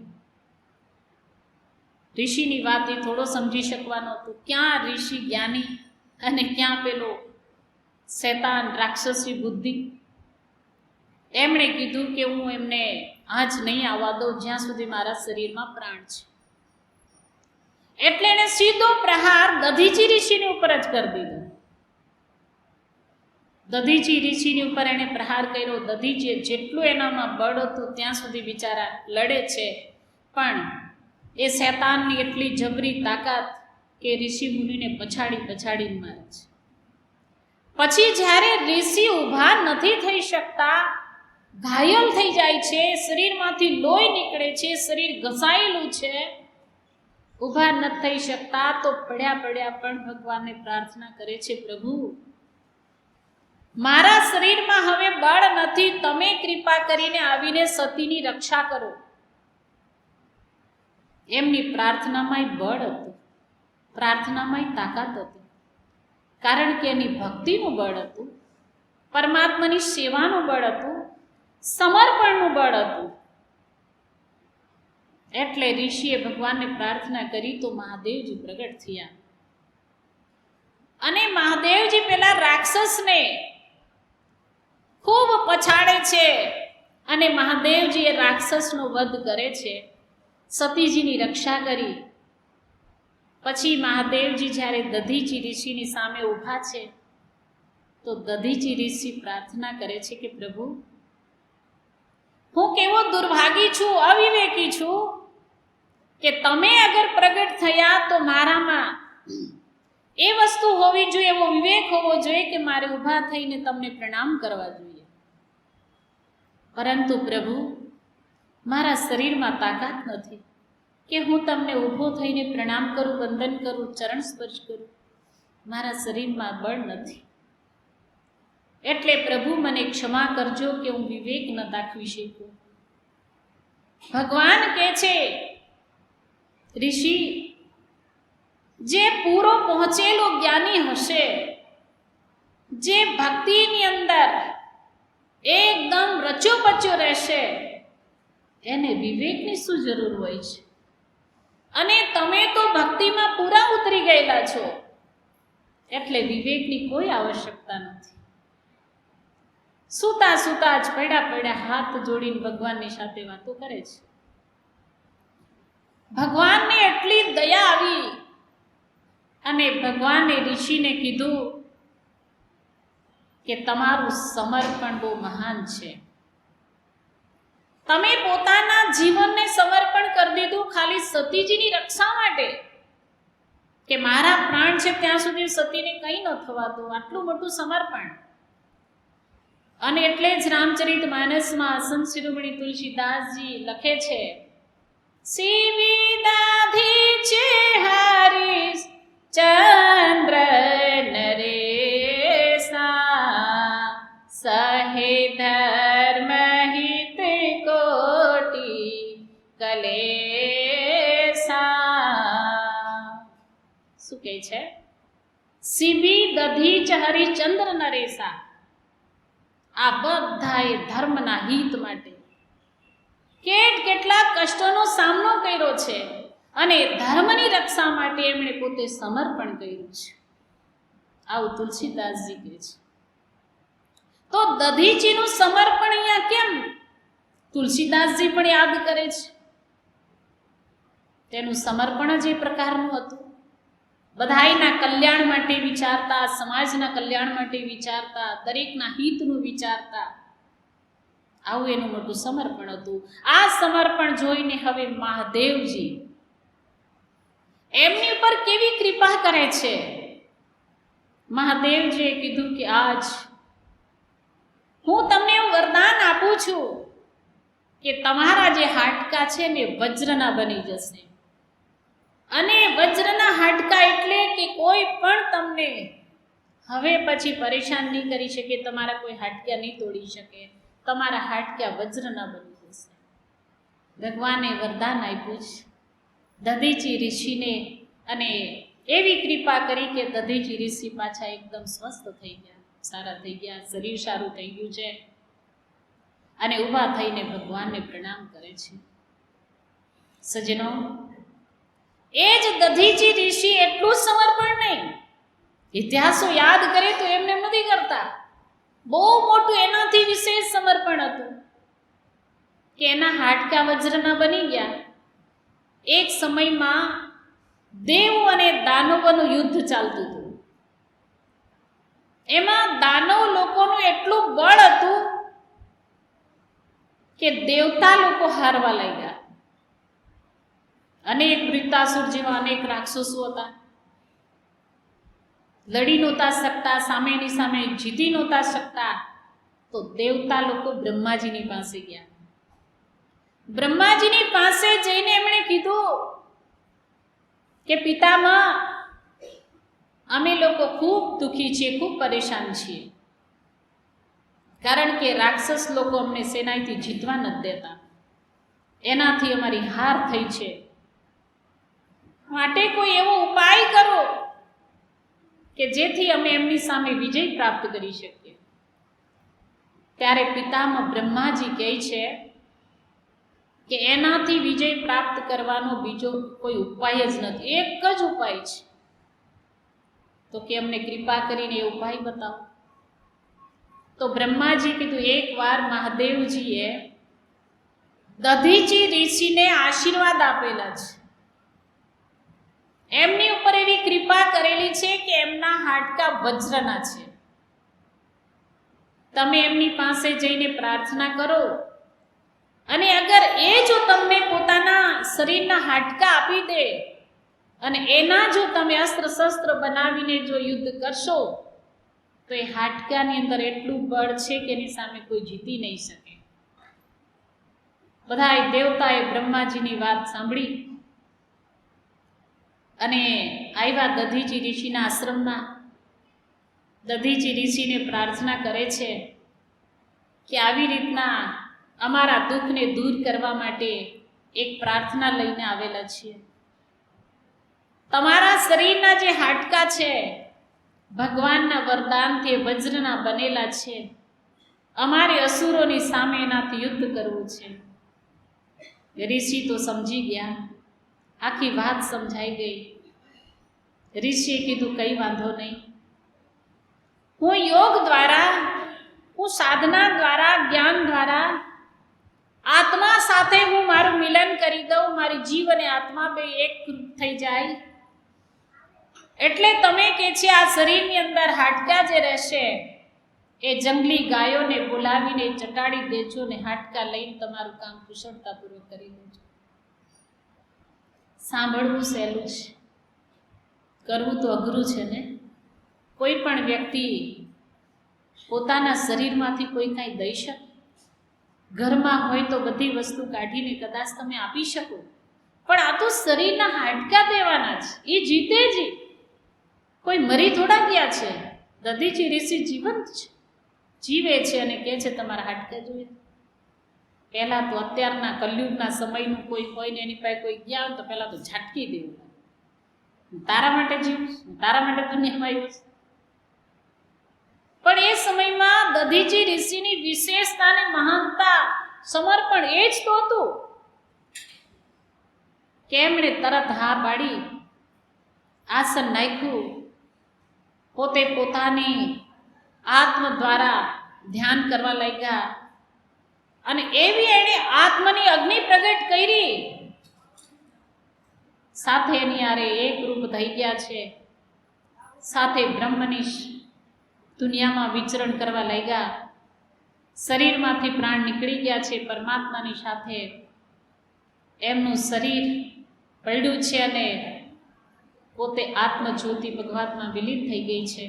[SPEAKER 1] ઋષિની વાત એ થોડો સમજી શકવાનો હતો. ક્યાં ઋષિ જ્ઞાની અને ક્યાં પેલો શૈતાન રાક્ષસી બુદ્ધિ. એમણે કીધું કે હું એમને આંચ નહીં આવવા દઉં જ્યાં સુધી મારા શરીરમાં પ્રાણ છે. એટલે એને સીધો પ્રહાર દધીચી ઋષિની ઉપર જ કરી દીધો. દધીચી ઋષિની ઉપર એને પ્રહાર કર્યો. દધીચી જેટલું એનામાં બળ હતું ત્યાં સુધી બિચારા લડે છે, પણ એ શૈતાનની એટલી જબરી તાકાત કે ઋષિ મુનિને પછાડીને મારે છે. પછી જ્યારે ઋષિ ઊભા નથી થઈ શકતા, ઘાયલ થઈ જાય છે, શરીરમાંથી લોહી નીકળે છે, શરીર ઘસાયેલું છે, ઊભા નથી થઈ શકતા, તો પડ્યા પણ ભગવાનને પ્રાર્થના કરે છે, પ્રભુ મારા શરીરમાં હવે બળ નથી, તમે કૃપા કરીને આવીને સતીની રક્ષા કરો. એમની પ્રાર્થનામાંય બળ હતું, પ્રાર્થનામાંય તાકાત હતી, કારણ કે એની ભક્તિનું બળ હતું, પરમાત્માની સેવાનું બળ હતું, સમર્પણનું બળ હતું. એટલે ઋષિએ ભગવાનને પ્રાર્થના કરી તો મહાદેવજી પ્રગટ થયા અને મહાદેવજી પેલા રાક્ષસને ખૂબ પછાડે છે અને મહાદેવજી એ રાક્ષસનો વધ કરે છે. સતીજીની રક્ષા કરી. પછી મહાદેવજી જ્યારે દધીચી ઋષિની સામે ઊભા છે તો દધીચી ઋષિ પ્રાર્થના કરે છે કે પ્રભુ હું કેવો દુર્ભાગી છું, અવિવેકી છું કે તમે અગર પ્રગટ થયા તો મારામાં એ વસ્તુ હોવી જોઈએ, એવો વિવેક હોવો જોઈએ કે મારે ઊભા થઈને તમને પ્રણામ કરવા જોઈએ. પરંતુ પ્રભુ મારા શરીરમાં તાકાત નથી, કે હું તમને ઊભો થઈને પ્રણામ કરું, વંદન કરું, ચરણ સ્પર્શ કરું? મારા શરીરમાં બળ નથી. એટલે પ્રભુ મને ક્ષમા કરજો કે હું વિવેક ન દાખવી શકું. ભગવાન કહે છે, ઋષિ, જે પૂરો પહોંચેલો જ્ઞાની હશે, જે ભક્તિની અંદર એકદમ રચો પચો રહેશે, એને વિવેકની શું જરૂર હોય છે? અને તમે તો ભક્તિમાં પૂરા ઉતરી ગયેલા છો, એટલે વિવેકની કોઈ આવશ્યકતા નથી. સૂતા સૂતા જ પડ્યા હાથ જોડીને ભગવાનની સાથે વાતો કરે છે. ભગવાનને એટલી દયા આવી અને ભગવાને ઋષિને કીધું કે તમારું સમર્પણ બહુ મહાન છે. તમે પોતાના જીવનને સમર્પણ કરી દીધું ખાલી સતીજીની રક્ષા માટે, કે મારા પ્રાણ છે ત્યાં સુધી સતીને કંઈ ન થવા દો, આટલું મોટું સમર્પણ. અને એટલે જ રામચરિત માનસમાં સંત શિરોમણી તુલસીદાસજી લખે છે, સીવી દાધી છે હરીશ ચંદ્ર નરેશા, સહે ધર્મ હિત કોટી કલેશા. શું કહે છે? સીવી દધી ચ હરિશ્ચંદ્ર નરેશા. આ બધાએ ધર્મના હિત માટે કેટલા કષ્ટોનો સામનો કર્યો છે અને ધર્મની રક્ષા માટે એમણે પોતે સમર્પણ કર્યું છે. આવું તુલસીદાસજી કહે છે. તો દધીજીનું સમર્પણ અહીંયા કેમ તુલસીદાસજી પણ યાદ કરે છે? તેનું સમર્પણ જ એ પ્રકારનું હતું. બધાયના કલ્યાણ માટે વિચારતા, સમાજના કલ્યાણ માટે વિચારતા, દરેકના હિતનું વિચારતા. આવું એનું મોટું સમર્પણ હતું. આ સમર્પણ જોઈને હવે મહાદેવજી એમની ઉપર કેવી કૃપા કરે છે. મહાદેવજીએ કીધું કે આજ હું તમને એવું વરદાન આપું છું કે તમારા જે હાડકા છે ને વજ્રના બની જશે. અને વજ્રના હાડકા એટલે કે કોઈ પણ તમને હવે પછી પરેશાન નહીં કરી શકે, તમારા કોઈ હાડકા નહીં તોડી શકે, તમારા હાડકા વજ્રના બની જશે. ભગવાને વરદાન આપ્યું છે દધીચી ઋષિને, અને એવી કૃપા કરી કે દધીચી ઋષિ પાછા એકદમ સ્વસ્થ થઈ ગયા, સારા થઈ ગયા, શરીર સારું થઈ ગયું છે. અને ઊભા થઈને ભગવાનને પ્રણામ કરે છે. સજ્જનો, એ જ દધીચી ઋષિ એટલું સમર્પણ નહીં, ઇતિહાસો યાદ કરે તો એમને નથી કરતા. બહુ મોટું એનાથી વિશેષ સમર્પણ હતું કે એના હાડકા વજ્રના બની ગયા. એક સમયમાં દેવ અને દાનવોનું યુદ્ધ ચાલતું હતું. એમાં દાનવ લોકોનું એટલું બળ હતું કે દેવતા લોકો હારવા લાગ્યા. અનેક વૃત્તાસુર જેવા અનેક રાક્ષસો હતા, લડી નહોતા શકતા, સામેની સામે જીતી નહોતા શકતા. તો દેવતા લોકો બ્રહ્માજીની પાસે ગયા. બ્રહ્માજીની પાસે જઈને એમણે કીધું કે પિતામહ, અમે લોકો ખૂબ દુઃખી છીએ, ખૂબ પરેશાન છીએ, કારણ કે રાક્ષસ લોકો અમને સેનાઈથી જીતવા નથી દેતા, એનાથી અમારી હાર થઈ છે. માટે કોઈ એવો ઉપાય કરો કે જેથી અમે એમની સામે વિજય પ્રાપ્ત કરી શકીએ. ત્યારે પિતામહ બ્રહ્માજી કહે છે કે એનાથી વિજય પ્રાપ્ત કરવાનો બીજો કોઈ ઉપાય જ નથી, એક જ ઉપાય છે. તો કે અમને કૃપા કરીને એ ઉપાય બતાવો. તો બ્રહ્માજી કીધું, એકવાર મહાદેવજીએ દધીચી ઋષિને આશીર્વાદ આપેલા છે, એમની ઉપર એવી કૃપા કરેલી છે કે એમના હાડકા વજ્રના છે. તમે એમની પાસે જઈને પ્રાર્થના કરો, અને અગર એ જો તમને પોતાના શરીરના હાડકા આપી દે અને એના જો તમે અસ્ત્ર શસ્ત્ર બનાવીને જો યુદ્ધ કરશો, તો એ હાડકાની અંદર એટલું બળ છે કે એની સામે કોઈ જીતી નહીં શકે. બધાએ દેવતાએ બ્રહ્માજીની વાત સાંભળી અને આવ્યા દધીચી ઋષિના આશ્રમમાં. દધીચી ઋષિને પ્રાર્થના કરે છે કે આવી રીતના અમારા દુઃખને દૂર કરવા માટે એક પ્રાર્થના લઈને આવેલા છીએ. તમારા શરીરના જે હાડકાં છે ભગવાનના વરદાનથી વજ્રના બનેલા છે. અમારે અસુરોની સામે એનાથી યુદ્ધ કરવું છે. ઋષિ તો સમજી ગયા, આખી વાત સમજાઈ ગઈ. ઋષિએ કીધું કંઈ વાંધો નહીં, હું યોગ દ્વારા, હું સાધના દ્વારા, જ્ઞાન દ્વારા આત્મા સાથે હું મારું મિલન કરી દઉં, મારી જીવ અને આત્મા બે એક થઈ જાય. એટલે તમે કે છે આ શરીરની અંદર હાડકાં જે રહેશે એ જંગલી ગાયોને બોલાવીને ચટાડી દેજો ને હાડકાં લઈને તમારું કામ કુશળતાપૂર્વક કરી દેજો. સાંભળવું સહેલું છે, કરવું તો અઘરું છે ને. કોઈ પણ વ્યક્તિ પોતાના શરીરમાંથી કોઈ કાંઈ દઈ શકે? ઘરમાં હોય તો બધી વસ્તુ કાઢીને કદાચ તમે આપી શકો, પણ આ તો શરીરના હાડકાં દેવાના છે. એ જીતે જ, કોઈ મરી થોડા ગયા છે. દધીચી ઋષિ જીવંત છે, જીવે છે અને કહે છે તમારા હાડકાં જોઈએ. પહેલા તો અત્યારના કલયુગના સમયનું કોઈ હોય ને એની પાસે કોઈ ગયા હોય તો પહેલા તો ઝાટકી દેવું, તારા માટે જીવું, તારા માટે દુનિયામાં આવ્યું છે. પણ એ સમયમાં દધીચી ઋષિની વિશેષતા અને મહાનતા, સમર્પણ એ જ તો હતું કે એમણે તરત હા પાડી, આસન નાખ્યું, પોતે પોતાની આત્મ દ્વારા ધ્યાન કરવા લાગ્યા અને એવી એણે આત્મની અગ્નિ પ્રગટ કરી, સાથે એની આરે એક રૂપ થઈ ગયા છે. સાથે બ્રહ્મની દુનિયામાં વિચરણ કરવા લાગ્યા. શરીરમાંથી પ્રાણ નીકળી ગયા છે, પરમાત્માની સાથે એમનું શરીર પડ્યું છે અને પોતે આત્મજ્યોતિ ભગવાનમાં વિલીન થઈ ગઈ છે.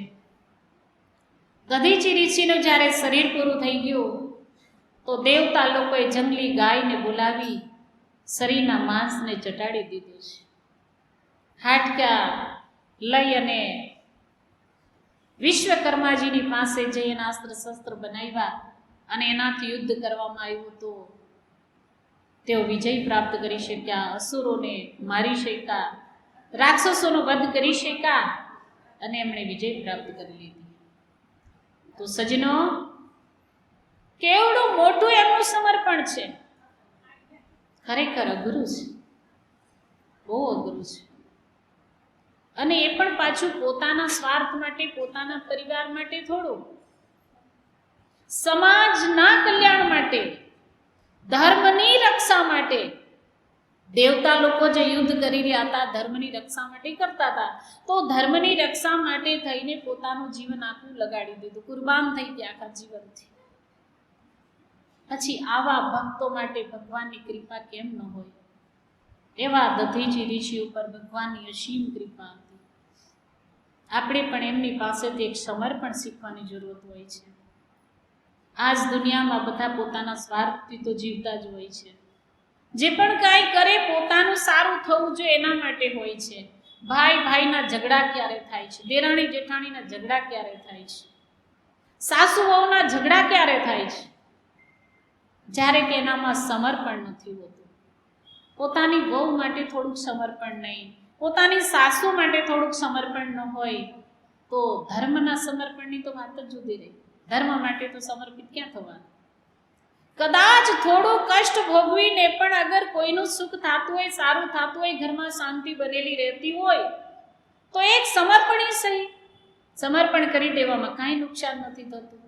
[SPEAKER 1] દધીચી ઋષિનું જ્યારે શરીર પૂરું થઈ ગયું તો દેવતા લોકોએ જંગલી ગાયને બોલાવી શરીરના માંસને ચટાડી દીધું છે. હાડકાં લઈ અને વિશ્વકર્માજીની પાસે જઈ એના અસ્ત્ર શસ્ત્ર બનાવ્યા અને એનાથી યુદ્ધ કરવામાં આવ્યું તો તેઓ વિજય પ્રાપ્ત કરી શક્યા, અસુરોને મારી શક્યા, રાક્ષસોનો વધ કરી શક્યા અને એમણે વિજય પ્રાપ્ત કરી લીધી. તો સજ્જનો, કેવડું મોટું એમનું સમર્પણ છે. ખરેખર અઘરું છે, બહુ અઘરું છે. અને એ પણ પાછું પોતાના સ્વાર્થ માટે, પોતાના પરિવાર માટે થોડું, સમાજના કલ્યાણ માટે, ધર્મની રક્ષા માટે. દેવતા લોકો જે યુદ્ધ કરી રહ્યા હતા ધર્મની રક્ષા માટે કરતા હતા, તો ધર્મની રક્ષા માટે થઈને પોતાનું જીવન આખું લગાડી દીધું, કુરબાન થઈ ગયા આખા જીવનથી. પછી આવા ભક્તો માટે ભગવાનની કૃપા કેમ ન હોય? એવા દધીચી ઋષિ ઉપર ભગવાનની અસીમ કૃપા હતી. આપણે પણ એમની પાસેથી એક સમર્પણ શીખવાની જરૂરત હોય છે. આજ દુનિયામાં બધા પોતાના સ્વાર્થથી તો જીવતા જ હોય છે. જે પણ કાંઈ કરે પોતાનું સારું થવું જોઈએ એના માટે હોય છે. ભાઈ ભાઈના ઝઘડા ક્યારે થાય છે? દેરાણી જેઠાણીના ઝઘડા ક્યારે થાય છે? સાસુ વહુના ઝઘડા ક્યારે થાય છે? જ્યારે કે એનામાં સમર્પણ નથી હોતું. પોતાની વહુ માટે થોડુંક સમર્પણ નહીં, પોતાની સાસુ માટે થોડુંક સમર્પણ ન હોય તો ધર્મના સમર્પણની તો વાત જ જુદી રહી. ધર્મ માટે તો સમર્પિત ક્યાં થવાનું? કદાચ થોડું કષ્ટ ભોગવીને પણ અગર કોઈનું સુખ થતું હોય, સારું થતું હોય, ઘરમાં શાંતિ બનેલી રહેતી હોય તો એક સમર્પણ સહી, સમર્પણ કરી દેવામાં કાંઈ નુકસાન નથી થતું.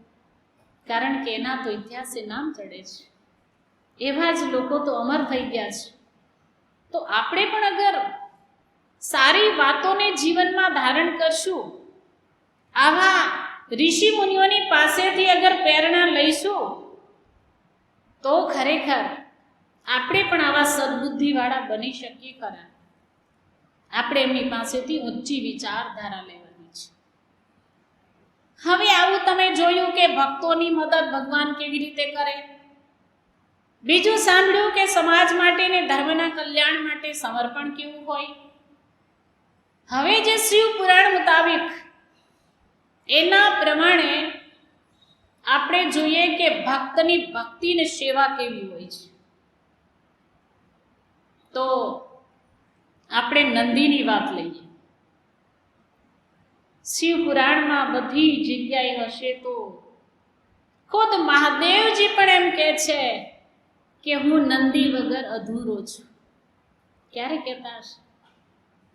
[SPEAKER 1] કારણ કે એના તો ઇતિહાસે નામ ચડે છે. એવા જ લોકો તો અમર થઈ ગયા છે. તો આપણે પણ અગર સારી વાતોને જીવનમાં ધારણ કરશું, આવા ઋષિ મુનિઓની પાસેથી અગર પ્રેરણા લઈશું તો ખરેખર આપણે પણ આવા સદબુદ્ધિવાળા બની શકીએ ખરા. આપણે એમની પાસેથી ઊંચી વિચારધારા લેવાની છે. હવે આવું તમે જોયું કે ભક્તોની મદદ ભગવાન કેવી રીતે કરે. બીજું સાંભળ્યું કે સમાજ માટે ને ધર્મના કલ્યાણ માટે સમર્પણ કેવું હોય. હવે જે શિવ પુરાણ મુતાબિક એના પ્રમાણે આપણે જોઈએ કે ભક્તની ભક્તિ ને સેવા કેવી હોય છે. તો આપણે નંદીની વાત લઈએ. શિવ પુરાણમાં બધી જગ્યાએ હશે તો ખુદ મહાદેવજી પણ એમ કહે છે કે હું નંદી વગર અધૂરો છું. ક્યારે કહેતા હશે?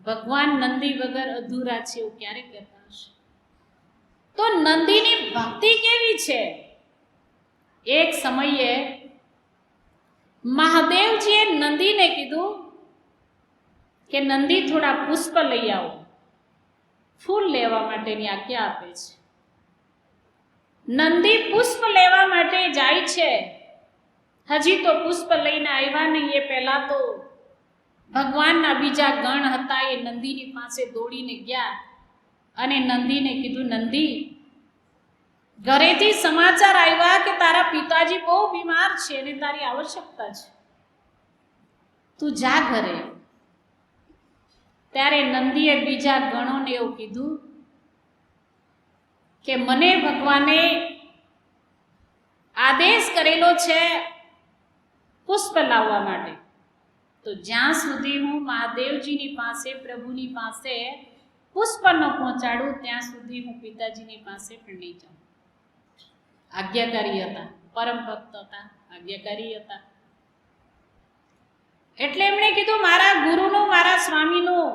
[SPEAKER 1] ભગવાન નંદી વગર અધૂરા છે એવું ક્યારે કહેતા હશે? તો નંદીની ભક્તિ કેવી છે? એક સમયે મહાદેવજીએ નંદીને કીધું કે નંદી થોડા પુષ્પ લઈ આવો. ફૂલ લેવા માટેની આજ્ઞા આપે છે. નંદી પુષ્પ લેવા માટે જાય છે. હજી તો પુષ્પ લઈને આવ્યા નહીં એ પહેલા તો ભગવાનના બીજા ગણ હતા એ નંદીની પાસે દોડીને ગયા અને નંદીને કીધું, નંદી, ઘરેથી સમાચાર આવ્યા કે તારા પિતાજી બહુ બીમાર છે અને તારી આવશ્યકતા છે, તું જા ઘરે. ત્યારે નંદીએ બીજા ગણોને એવું કીધું કે મને ભગવાને આદેશ કરેલો છે પુષ્પ લાવવા માટે, તો જ્યાં સુધી હું મહાદેવજીની પાસે, પ્રભુની પાસે પુષ્પ ન પહોંચાડું ત્યાં સુધી હું પિતાજીની પાસે પણ નહીં જાઉં. આજ્ઞાકારી હતા, પરમ ભક્ત હતા, આજ્ઞાકારી હતા. એટલે એમણે કીધું, મારા ગુરુનું, મારા સ્વામીનું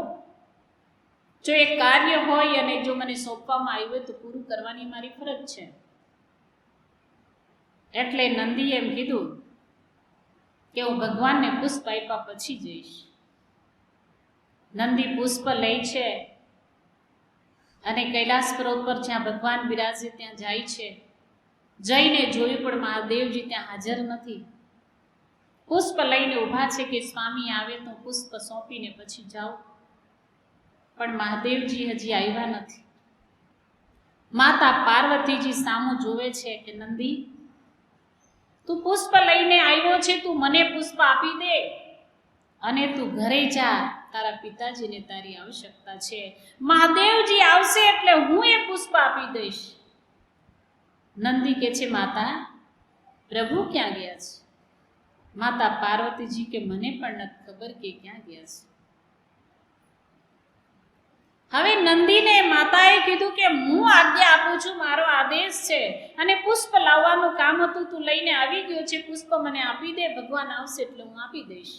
[SPEAKER 1] જો એક કાર્ય હોય અને જો મને સોંપવામાં આવ્યું તો પૂરું કરવાની મારી ફરજ છે. એટલે નંદીએ એમ કીધું કે હું ભગવાનને પુષ્પ આપ્યા પછી જઈશ. નંદી પુષ્પ લે છે અને કૈલાસ પર્વત પર જ્યાં ભગવાન બિરાજે ત્યાં જાય છે. જઈને જોયું પણ મહાદેવજી ત્યાં હાજર નથી. પુષ્પ લઈને ઊભા છે કે સ્વામી આવે તો પુષ્પ સોંપીને પછી જાઓ, પણ મહાદેવજી હજી આવ્યા નથી. માતા પાર્વતીજી સામું જોવે છે કે નંદી, તું પુષ્પ લઈને આવ્યો છે, તું મને પુષ્પ આપી દે અને તું ઘરે જા, તારા પિતાજીને તારી આવશ્યકતા છે. મહાદેવજી આવશે એટલે હું એ પુષ્પ આપી દઈશ. નંદી કે છે, માતા, પ્રભુ ક્યાં ગયા છે? માતા પાર્વતીજી કે મને પણ નથી ખબર કે ક્યાં ગયા છે. હવે નંદીને માતાએ કીધું કે હું આજ્ઞા આપું છું, મારો આદેશ છે અને પુષ્પ લાવવાનું કામ હતું, તું લઈને આવી ગયો છે, પુષ્પ મને આપી દે, ભગવાન આવશે એટલે હું આપી દઈશ.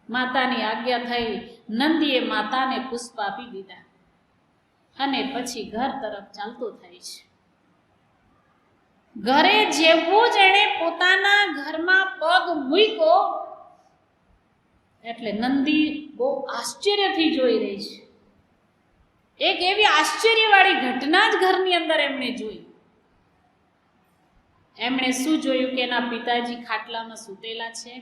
[SPEAKER 1] માતાની આજ્ઞા થઈ. નંદીએ માતાને પુષ્પ આપી દીધા અને પછી ઘર તરફ ચાલતો થાય છે. ઘરે જેવું જ એણે પોતાના ઘરમાં પગ મૂક્યો એટલે નંદી બહુ આશ્ચર્યથી જોઈ રહી છે. એક એવી આશ્ચર્યવાળી ઘટના જ ઘરની અંદર એમણે જોઈ. એમણે શું જોયું કે એના પિતાજી ખાટલામાં સૂતેલા છે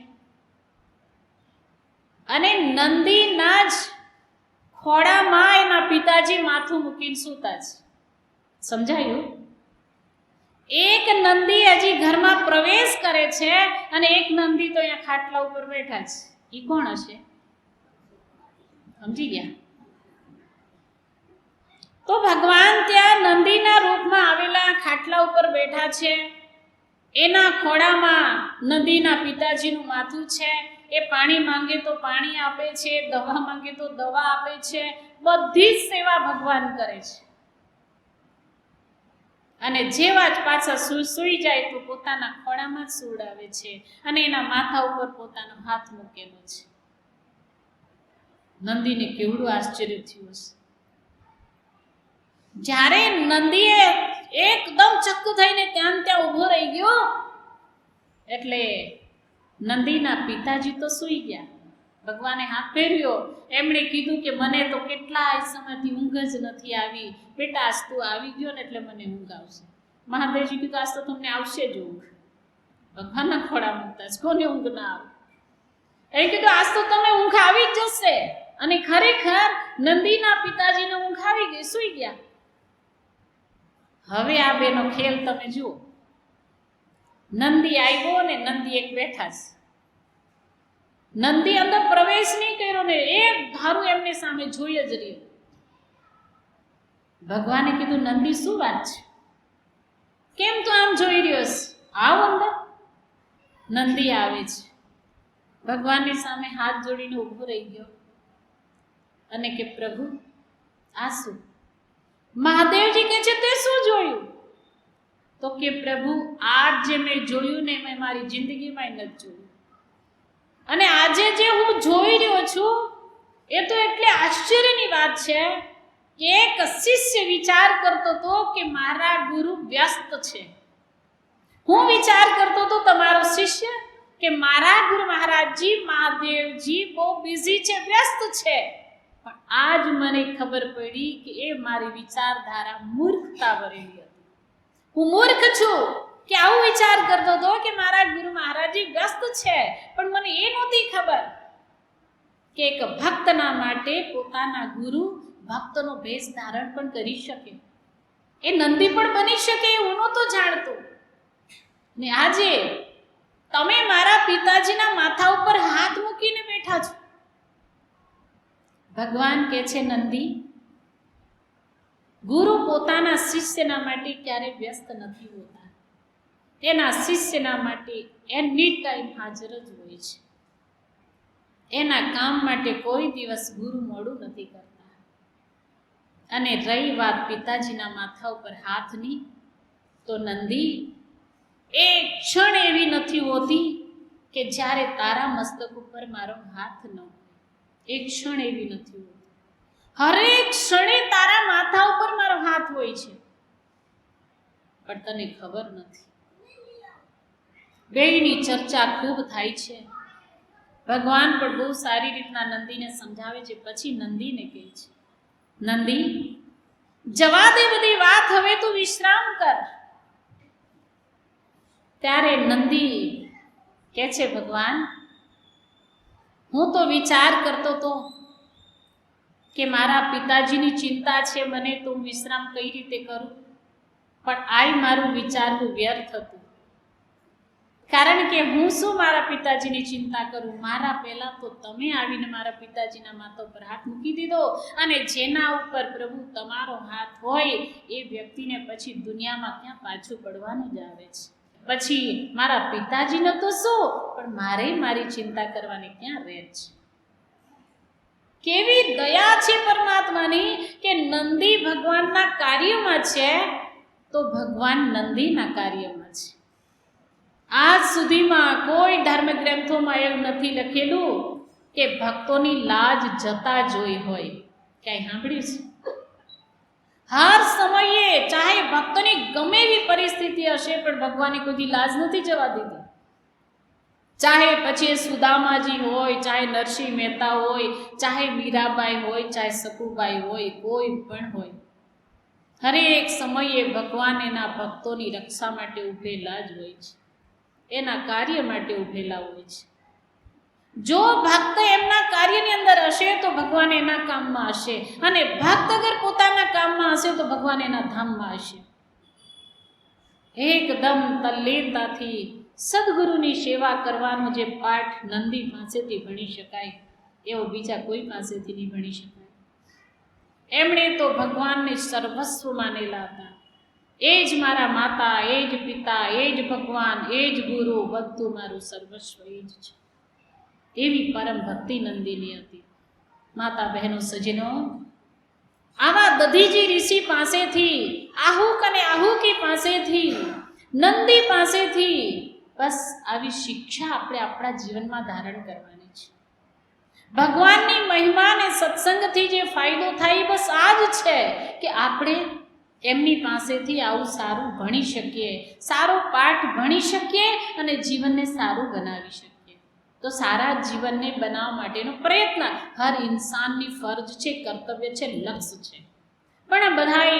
[SPEAKER 1] અને નંદીના જ ખોળામાં એના પિતાજી માથું મૂકીને સૂતા છે. સમજાયું? એક નંદી હજી ઘરમાં પ્રવેશ કરે છે અને એક નંદી તો અહીંયા ખાટલા ઉપર બેઠા છે. એ કોણ હશે? સમજી ગયા? તો ભગવાન ત્યાં નંદીના રૂપમાં આવેલા ખાટલા ઉપર બેઠા છે. એના ખોળામાં નંદીના પિતાજીનું માથું છે. એ પાણી માંગે તો પાણી આપે છે, દવા માંગે તો દવા આપે છે. બધી જ સેવા ભગવાન કરે છે. અને જેવા જ પાછા સૂઈ જાય તો પોતાના ખોળામાં જ સુવડાવે છે અને એના માથા ઉપર પોતાનો હાથ મૂકેલો છે. નંદીને કેવડું આશ્ચર્ય થયું હશે. જ્યારે નંદીએ એકદમ ચક્કુ થઈને ત્યાં ઊભો રહી ગયો એટલે નંદીના પિતાજી તો સૂઈ ગયા. ભગવાને હાથ ફેર્યો. એમણે કીધું કે મને તો કેટલાય સમયથી ઊંઘ જ નથી આવી. બેટા, આજ તું આવી ગયો ને એટલે મને ઊંઘ આવશે. મહાદેવજી કીધું, આજ તો તમને આવશે જ ઊંઘ. ભગવાનના ખોળા મૂકતા જ કોને ઊંઘ ના આવે? એ કીધું, આજ તો તમને ઊંઘ આવી જ જશે. અને ખરેખર નંદીના પિતાજીને ઊંઘ આવી ગઈ, સૂઈ ગયા. હવે આ બેનો ખેલ તમે જુઓ. નંદી આવ્યો ને નંદી એક બેઠા છે. નંદી અંદર પ્રવેશ નહીં કર્યો ને એક ધારું એમની સામે જોઈ જ રહ્યો. ભગવાને કીધું, નંદી શું વાત છે, કેમ તું આમ જોઈ રહ્યો છે, આવ અંદર. નંદી આવે છે, ભગવાનની સામે હાથ જોડીને ઊભો રહી ગયો અને કે પ્રભુ આ શું? મહાદેવજી કહે છે, તે શું જોયું? તો કે પ્રભુ આજ જે મેં જોયું ને મેં મારી જિંદગીમાં નથી જોયું, અને આજે જે હું જોઈ રહ્યો છું એ તો એટલે આશ્ચર્યની વાત છે કે એક શિષ્ય વિચાર કરતો હતો કે મારા ગુરુ વ્યસ્ત છે. હું વિચાર કરતો હતો તમારો શિષ્ય કે મારા ગુરુ મહારાજજી મહાદેવજી બહુ બિઝી છે, વ્યસ્ત છે. પણ આજ મને ખબર પડી કે એ મારી વિચારધારા મૂર્ખતા ભરેલી હતી. હું મૂર્ખ છું કે આવું વિચાર કરતો હતો કે મારા ગુરુ મહારાજજી વ્યસ્ત છે, પણ મને એ નહોતી ખબર કે એક ભક્તના માટે પોતાના ગુરુ ભક્તનો ભેસ ધારણ પણ કરી શકે, એ નંદી પણ બની શકે, હું નહોતો જાણતો. ને આજે તમે મારા પિતાજીના માથા ઉપર હાથ મૂકીને બેઠા છો. ભગવાન કહે છે, નંદી, ગુરુ પોતાના શિષ્યના માટે ક્યારે વ્યસ્ત નથી હોતા, તેના શિષ્યના માટે એની ટાઈમ હાજર જ હોય છે. એના કામ માટે કોઈ દિવસ ગુરુ મોડું નથી કરતા. અને રહી વાત પિતાજીના માથા ઉપર હાથની, તો નંદી એક ક્ષણ એવી નથી હોતી કે જ્યારે તારા મસ્તક ઉપર મારો હાથ ન હોય. એક ક્ષણ એવી નથી હોતી. હરેક ક્ષણે તારા માથા ઉપર મારો હાથ હોય છે, પણ તને ખબર નથી. બેયની ચર્ચા ખૂબ થાય છે. ભગવાન પણ બહુ સારી રીતના નંદીને સમજાવે છે. પછી નંદીને કહે છે, નંદી, જવા દે બધી વાત, હવે તું વિશ્રામ કર. ત્યારે નંદી કહે છે, ભગવાન, હું તો વિચાર કરતો હતો કે મારા પિતાજીની ચિંતા છે મને, તો હું વિશ્રામ કઈ રીતે કરું, પણ આય મારું વિચારવું વ્યર્થ હતું. કારણ કે હું શું મારા પિતાજીની ચિંતા કરું? મારા પહેલા તો તમે આવીને મારા પિતાજીના માથા ઉપર હાથ મૂકી દીધો, અને જેના ઉપર પ્રભુ તમારો હાથ હોય એ વ્યક્તિને પછી દુનિયામાં ક્યાં પાછું પડવાનું જ આવે છે. પછી મારા પિતાજીને તો શું, પણ મારે મારી ચિંતા કરવાની ક્યાં રહે છે? કેવી દયા છે પરમાત્માની કે નંદી ભગવાનના કાર્યમાં છે તો ભગવાન નંદીના કાર્યમાં છે. આજ સુધીમાં કોઈ ધર્મ ગ્રંથોમાં એવું નથી લખેલું કે ભક્તોની લાજ જતા જોઈ હોય. ક્યાંય સાંભળ્યું છે? હર સમયે ચાહે ભક્તોની ગમે એવી પરિસ્થિતિ હશે પણ ભગવાને કોઈ લાજ નથી જવા દીધી. ચાહે પછી સુદામાજી હોય, ચાહે નરસિંહ મહેતા હોય, ચાહે મીરાબાઈ હોય, ચાહે સકુબાઈ હોય, કોઈ પણ હોય, હરેક સમયે ભગવાન એના ભક્તોની રક્ષા માટે ઉભેલા જ હોય છે, એના કાર્ય માટે ઉભેલા હોય છે. જો ભક્ત એમના કાર્યની અંદર હશે તો ભગવાન એના કામમાં હશે, અને ભક્ત અગર પોતાના કામમાં હશે તો ભગવાન એના ધામમાં હશે. એકદમ તલ્લીનતાથી સદગુરુની સેવા કરવાનો જે પાઠ નંદી પાસેથી ભણી શકાય એવો બીજા કોઈ પાસેથી નહીં ભણી શકાય. એમણે તો ભગવાનને સર્વસ્વ માનેલા હતા. એ જ મારા માતા, એ જ પિતા, એ જ ભગવાન, એ જ ગુરુ, બધું મારું સર્વસ્વ એ જ છે. એવી પરમ ભક્તિ નંદીની હતી. માતા બહેનો સજ્જનો, આવા દધીજી ઋષિ પાસેથી, આહુક અને આહુકી પાસેથી, નંદી પાસેથી બસ આવી શિક્ષા આપણે આપણા જીવનમાં ધારણ કરવાની છે. ભગવાનની મહિમા અને સત્સંગથી જે ફાયદો થાય બસ આ જ છે કે આપણે એમની પાસેથી આવું સારું ભણી શકીએ, સારો પાઠ ભણી શકીએ અને જીવનને સારું બનાવી શકીએ. તો સારા જીવનને બનાવવા માટેનો પ્રયત્ન હર ઇન્સાનની ફરજ છે, કર્તવ્ય છે, લક્ષ્ય છે. પણ આ બધાય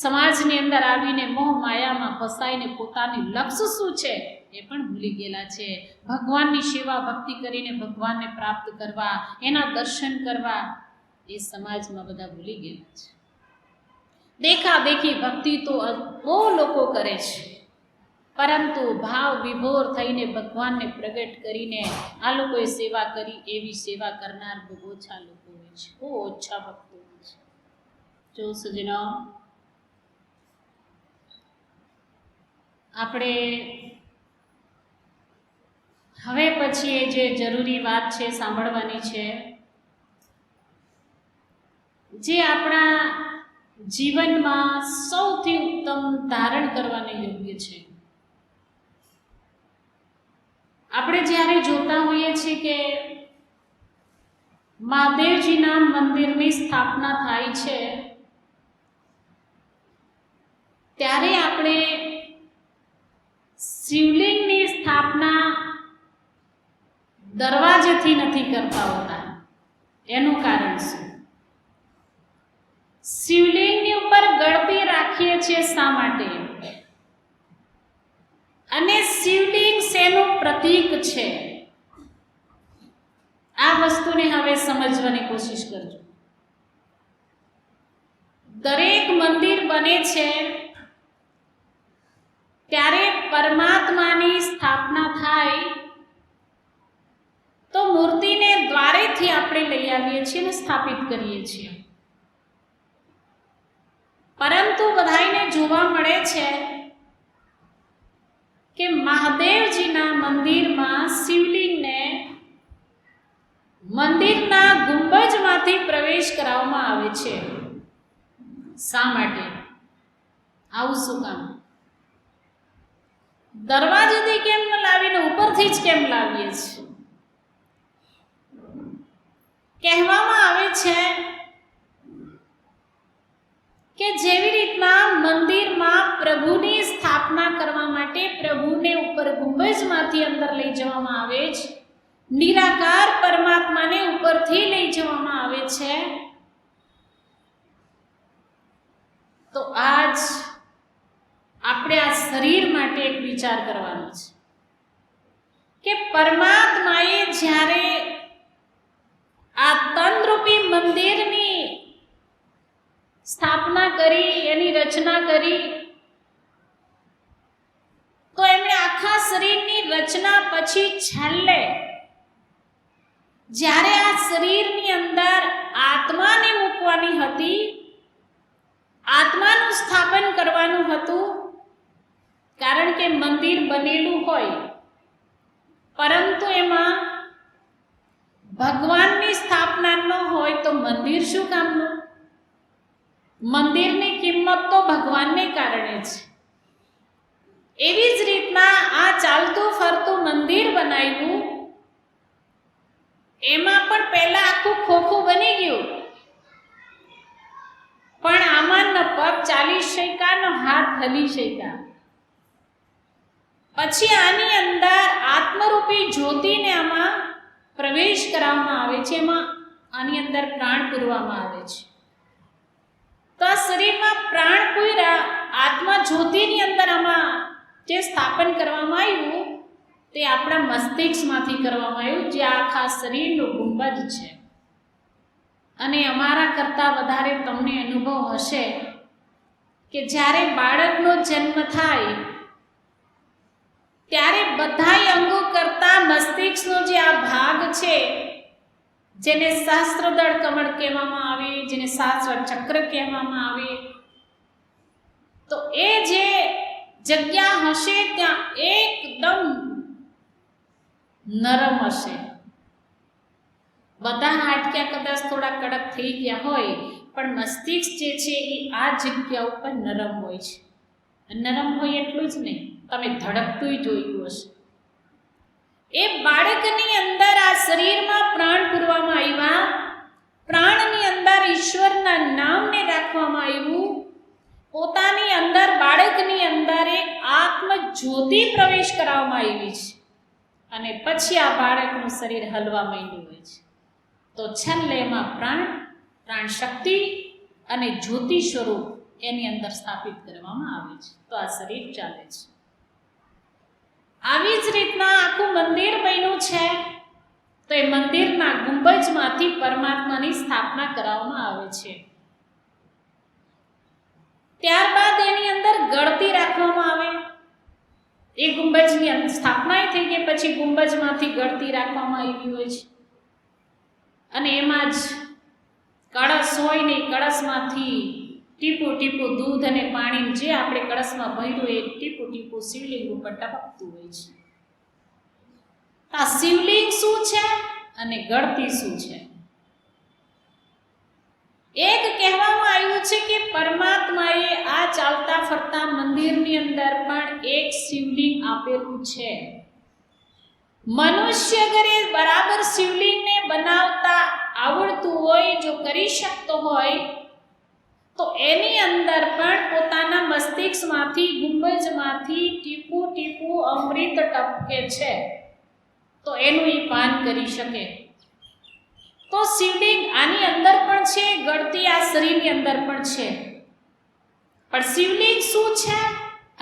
[SPEAKER 1] સમાજની અંદર આવીને મોહ માયામાં ફસાઈને પોતાની લક્ષ્ય શું છે એ પણ ભૂલી ગયેલા છે. ભગવાનની સેવા ભક્તિ કરીને ભગવાનને પ્રાપ્ત કરવા, એના દર્શન કરવા, એ સમાજમાં બધા ભૂલી ગયેલા છે. દેખા દેખી ભક્તિ તો બહુ લોકો કરે છે, પરંતુ ભાવ વિભોર થઈને ભગવાનને પ્રગટ કરીને આ લોકોએ સેવા કરી, એવી સેવા કરનાર બહુ ઓછા લોકો હોય છે, બહુ ઓછા ભક્તો હોય છે. જો સજ્જનો, આપણે હવે પછી એ જે જરૂરી વાત છે સાંભળવાની છે, જે આપણા જીવનમાં સૌથી ઉત્તમ ધારણ કરવાને યોગ્ય છે. આપણે જ્યારે જોતા હોઈએ છીએ કે મહાદેવજીના મંદિરની સ્થાપના થાય છે, ત્યારે આપણે શિવલિંગની સ્થાપના દરવાજેથી નથી કરતા હોતા. એનું કારણ શું? શિવલિંગની ઉપર ગળતી રાખીએ છીએ શા માટે? અને શિવલિંગ શેનું પ્રતીક છે? આ વસ્તુને હવે સમજવાની કોશિશ કરજો. દરેક મંદિર બને છે ત્યારે પરમાત્માની સ્થાપના થાય તો મૂર્તિને દ્વારેથી આપણે લઈ આવીએ છીએ અને સ્થાપિત કરીએ છીએ. પરંતુ બધાઈને જોવા મળે છે કે મહાદેવજીના મંદિરમાં શિવલિંગને મંદિરના ગુંબજમાંથી પ્રવેશ કરાવવામાં આવે છે. શા માટે? આવું શું કામ? દરવાજેથી કેમ ન લાવીને ઉપરથી જ કેમ લાવીએ છીએ? કહેવામાં આવે છે કે જેવી રીતના મંદિરમાં પ્રભુની સ્થાપના કરવા માટે પ્રભુને ઉપર ગુંબજમાંથી અંદર લઈ જવામાં આવે છે, નિરાકાર પરમાત્માને ઉપરથી લઈ જવામાં આવે છે, તો આજ આપણે આ શરીર માટે એક વિચાર કરવાનો છે કે પરમાત્માએ જ્યારે આ તનરૂપી મંદિરની સ્થાપના કરી, એની રચના કરી, તો એમણે આખા શરીરની રચના પછી છેલ્લે જ્યારે આ શરીરની અંદર આત્માને મૂકવાની હતી, આત્માનું સ્થાપન કરવાનું હતું, કારણ કે મંદિર બનેલું હોય પરંતુ એમાં ભગવાનની સ્થાપના ન હોય તો મંદિર શું કામનું? મંદિરની કિંમત તો ભગવાનને કારણે છે. એવી જ રીતના આ ચાલતું ફરતું મંદિર બનાવ્યું, એમાં પણ પહેલા આખું ખોખું બની ગયું, પણ આમાં ન પગ ચાલી શક્યા, ન હાથ હલી શક્યા. પછી આની અંદર આત્મરૂપી જ્યોતિને આમાં પ્રવેશ કરવામાં આવે છે, એમાં આની અંદર પ્રાણ પૂરવામાં આવે છે. તો આ શરીરમાં પ્રાણ પૂર્યા, આત્મા જ્યોતિની અંદર આમાં જે સ્થાપન કરવામાં આવ્યું તે આપણા મસ્તિષ્કમાંથી કરવામાં આવ્યું, જે આખા શરીરનું ગુંબજ છે. અને અમારા કરતાં વધારે તમને અનુભવ હશે કે જ્યારે બાળકનો જન્મ થાય ત્યારે બધાય અંગો કરતાં મસ્તિષ્કનો જે આ ભાગ છે, જેને સહસ્ત્રદળ કમળ કહેવામાં આવે, જેને સહસ્ત્ર ચક્ર કહેવામાં આવે, તો એ જે જગ્યા હશે ત્યાં એકદમ નરમ હશે. બધા હાડક્યા કદાચ થોડા કડક થઈ ગયા હોય, પણ મસ્તિષ્ક જે છે એ આ જગ્યા ઉપર નરમ હોય છે. નરમ હોય એટલું જ નહીં, તમે ધડકતું જોયું હશે. એ બાળકની અંદર આ શરીરમાં પ્રાણ પૂરવામાં આવ્યા, પ્રાણની અંદર ઈશ્વરના નામને રાખવામાં આવ્યું, પોતાની અંદર બાળકની અંદર એક આત્મ જ્યોતિ પ્રવેશ કરાવવામાં આવી છે, અને પછી આ બાળકનું શરીર હલવા માંડ્યું હોય છે. તો છેલ્લે એમાં પ્રાણ શક્તિ અને જ્યોતિ સ્વરૂપ એની અંદર સ્થાપિત કરવામાં આવે છે. તો આ શરીર ચાલે છે. આવી જ રીતના આખું મંદિર બન્યું છે, તો એ મંદિરના ગુંબજમાંથી પરમાત્માની સ્થાપના કરાવવામાં આવે છે. ત્યારબાદ એની અંદર ગળતી રાખવામાં આવે. સ્થાપના થઈ ગઈ પછી ગુંબજમાંથી ગળતી રાખવામાં આવી હોય છે અને એમાં જ કળશ હોય ને કળશમાંથી ટીપું ટીપું દૂધ અને પાણી જે આપણે કળશમાં ભર્યું એ ટીપું ટીપું શિવલિંગ ઉપર ટપકતું હોય છે. આ શિવલિંગ શું છે અને ગળતી શું છે? એક કહેવામાં આવ્યું છે કે પરમાત્માએ આ ચાલતા ફરતા મંદિરની અંદર પણ એક શિવલિંગ આપેલું છે. મનુષ્ય અગર એ બરાબર શિવલિંગને બનાવતા આવડતું હોય, જો કરી શકતો હોય, તો એની અંદર પણ પોતાના મસ્તિષ્કમાંથી ગુંબજમાંથી ટીપું ટીપું અમૃત ટપકે છે તો એનું એ પાન કરી શકે. તો શિવલિંગ આની અંદર પણ છે, ગળતી આ શરીરની અંદર પણ છે. પણ શિવલિંગ શું છે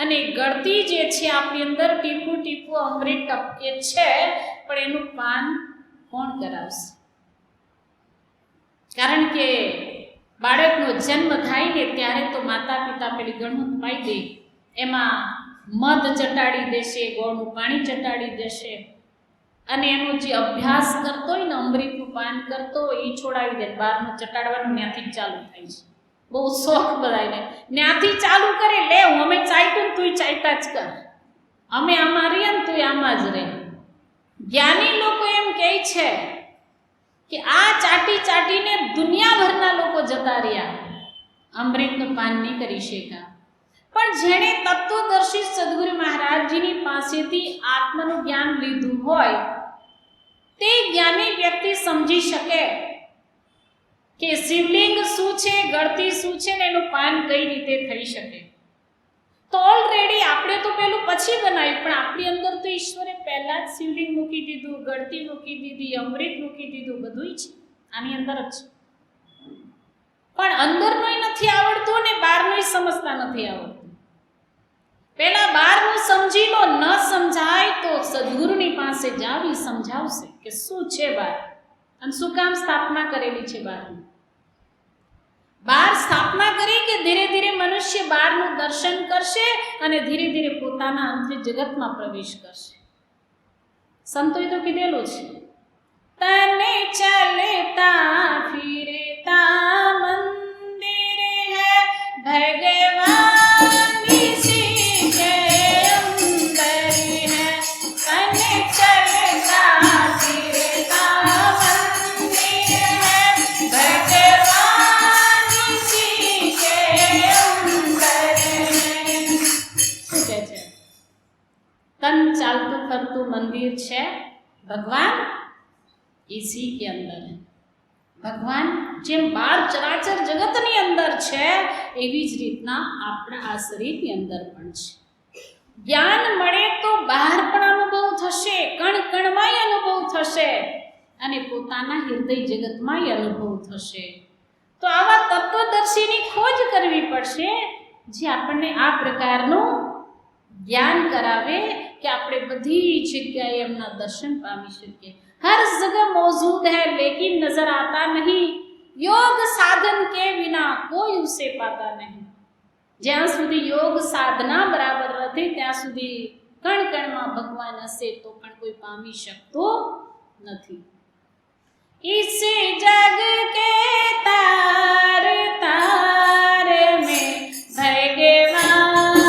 [SPEAKER 1] અને ગળતી જે છે આપણી અંદર ટીપું ટીપું અમૃત ટપકે છે, પણ એનું પાન કોણ કરાવશે? કારણ કે બાળકનો જન્મ થાય ને ત્યારે તો માતા પિતા પેલી ગળમૂત પાઈ દે, એમાં મધ ચટાડી દેશે, ગોળનું પાણી ચટાડી દેશે અને એનો જે અભ્યાસ કરતો હોય ને અમૃતનું પાન કરતો હોય એ છોડાવી દે. બહારનું ચટાડવાનું ત્યાંથી જ ચાલુ થાય છે. બહુ શોખ બધાને ત્યાંથી ચાલુ કરે, લે હું અમે ચાટ્યું તું ચાટા જ કર, અમે આમાં રહીએ ને તું આમાં જ રહે. જ્ઞાની લોકો એમ કહે છે કે આ ચાટી ચાટીને દુનિયાભરના લોકો જતા રહ્યા, અમૃતનું પાન નહીં કરી શક્યા. પણ જેણે તત્વદર્શી સદગુરુ મહારાજજીની પાસેથી આત્માનું જ્ઞાન લીધું હોય તે જ્ઞાની વ્યક્તિ સમજી શકે કે શિવલિંગ શું છે, ગળતી શું છે ને એનું પાન કઈ રીતે થઈ શકે. તો ઓલરેડી આપણે તો પેલું પછી બનાવ્યું, પણ આપણી અંદર તો ઈશ્વરે પહેલા જ શિવલિંગ મૂકી દીધું, ગળતી મૂકી દીધી, અમૃત મૂકી દીધું, બધું છે આની અંદર જ. પણ અંદરનું નથી આવડતું ને બહારનું સમજતા નથી આવડતું. પેલા બહારનું સમજી લો, ન સમજાય તો સદગુરુની પાસે જાવી સમજાવશે કે શું છે બહાર અને શું કામ સ્થાપના કરેલી છે બહારની. બહાર સ્થાપના કરી કે ધીરે ધીરે મનુષ્ય બહારનું દર્શન કરશે અને ધીરે ધીરે પોતાના અંતરિક જગતમાં પ્રવેશ કરશે. સંતોએ તો કીધેલું છે, તને ચલતા ફિરતા મંદિર હૈ ભગવાન સીખે અંદર હૈ, તને ચલતા ફિરતા મંદિર હૈ ભગવાન સીખે અંદર હૈ. શું કહે છે? તન ચાલતું ફરતું મંદિર છે ભગવાન इसी के अंदर है. ભગવાન જેમ બાર ચરાચર જગતની અંદર છે એવી જ રીતના આપણા આ શરીરની અંદર પણ છે. જ્ઞાન મળે તો બહાર પણ અનુભવ થશે, કણ કણમાંય અનુભવ થશે અને પોતાના હૃદય જગતમાંય અનુભવ થશે. તો આવા તત્વદર્શીની ખોજ કરવી પડશે જે આપણને આ પ્રકારનું જ્ઞાન કરાવે કે આપણે બધી જગ્યાએ એમના દર્શન પામી શકીએ. हर जगह मौजूद है लेकिन नजर आता नहीं, योग साधन के बिना कोई उसे पाता नहीं. જ્યાં સુધી યોગ સાધના બરાબર નથી ત્યાં સુધી કણ કણમાં ભગવાન હશે તો પણ કોઈ પામી શકતો નથી. इस जग के तार तार में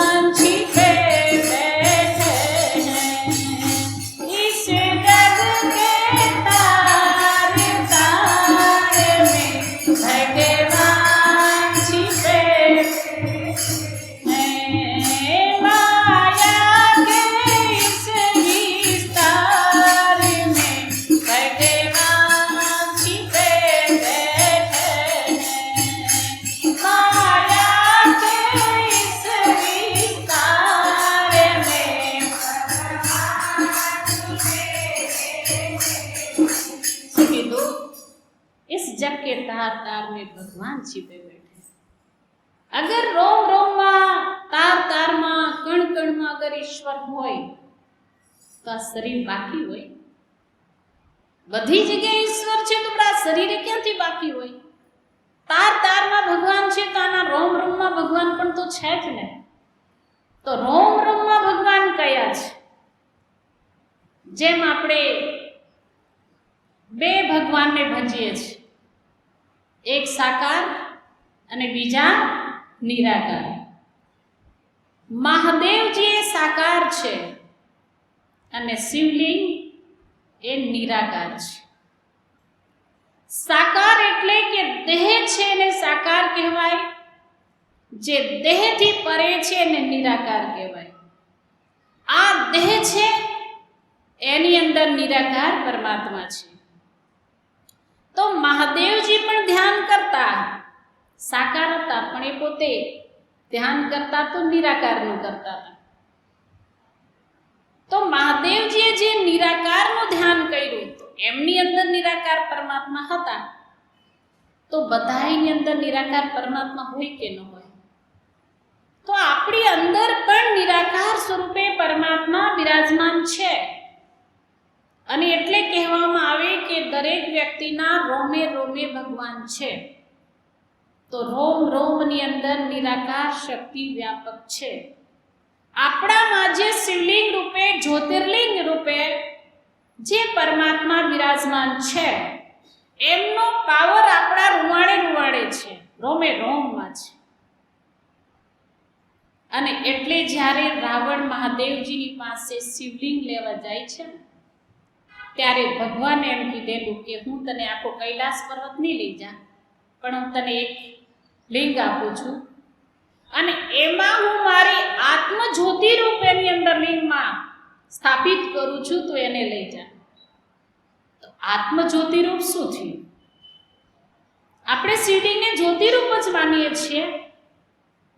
[SPEAKER 1] भगवान छिपे बैठे हैं. इस जग के तार तार में भगवान छिपे हैं. माया के इस विस्तार में भगवान छिपे बैठे हैं. माया के इस विस्तार में सुखी दो, इस जग के तार तार में भगवान छिपे बैठे. अगर रोम रोम में तार तार में कण कण में अगर ईश्वर होय तो आ शरीर बाकी होय. बधी जगह ईश्वर छे तो आ शरीर क्यांथी बाकी होय? तार तार में भगवान छे तो आना रोम रोम में भगवान पण तो छे ज ने. तो रोम रोम में भगवान कया छे? જેમ આપણે બે ભગવાનને ભજીએ છીએ, એક સાકાર અને બીજા નિરાકાર. મહાદેવજી એ સાકાર છે અને શિવલિંગ એ નિરાકાર છે. સાકાર એટલે કે દેહ છે એને સાકાર કહેવાય, જે દેહથી પરે છે એને નિરાકાર કહેવાય. આ દેહ છે એની અંદર નિરાકાર પરમાત્મા છે. તો મહાદેવજી પણ ધ્યાન કરતા સાકાર હતા, પણ એ પોતે ધ્યાન કરતા તો નિરાકારનું કરતા હતા. તો મહાદેવજીએ જે નિરાકારનું ધ્યાન કર્યું, તો એમની અંદર નિરાકાર પરમાત્મા હતા, તો બધાની અંદર નિરાકાર પરમાત્મા હોય કે ન હોય? તો આપણી અંદર પણ નિરાકાર સ્વરૂપે પરમાત્મા બિરાજમાન છે. અને એટલે કહેવામાં આવે કે દરેક વ્યક્તિના રોમે રોમે ભગવાન છે. તો રોમ રોમની અંદર નિરાકાર શક્તિ વ્યાપક છે. આપણામાં જે શિવલિંગ રૂપે, જ્યોતિર્લિંગ રૂપે જે પરમાત્મા બિરાજમાન છે, એમનો પાવર આપણા રૂવાડે રૂવાડે છે, રોમે રોમમાં છે. અને એટલે જ્યારે રાવણ મહાદેવજીની પાસે શિવલિંગ લેવા જાય છે, ત્યારે ભગવાને એમ કીધેલું કે હું તને આખો કૈલાસ પર્વત નહીં લઈ જા, પણ હું તને એક લિંગ આપું છું અને એમાં હું મારી આત્મજ્યોતિ રૂપ એની અંદર લિંગમાં સ્થાપિત કરું છું, તો એને લઈ જા. તો આત્મજ્યોતિ રૂપ શું થયું? આપણે શિવલિંગને જ્યોતિ રૂપ જ માનીએ છીએ,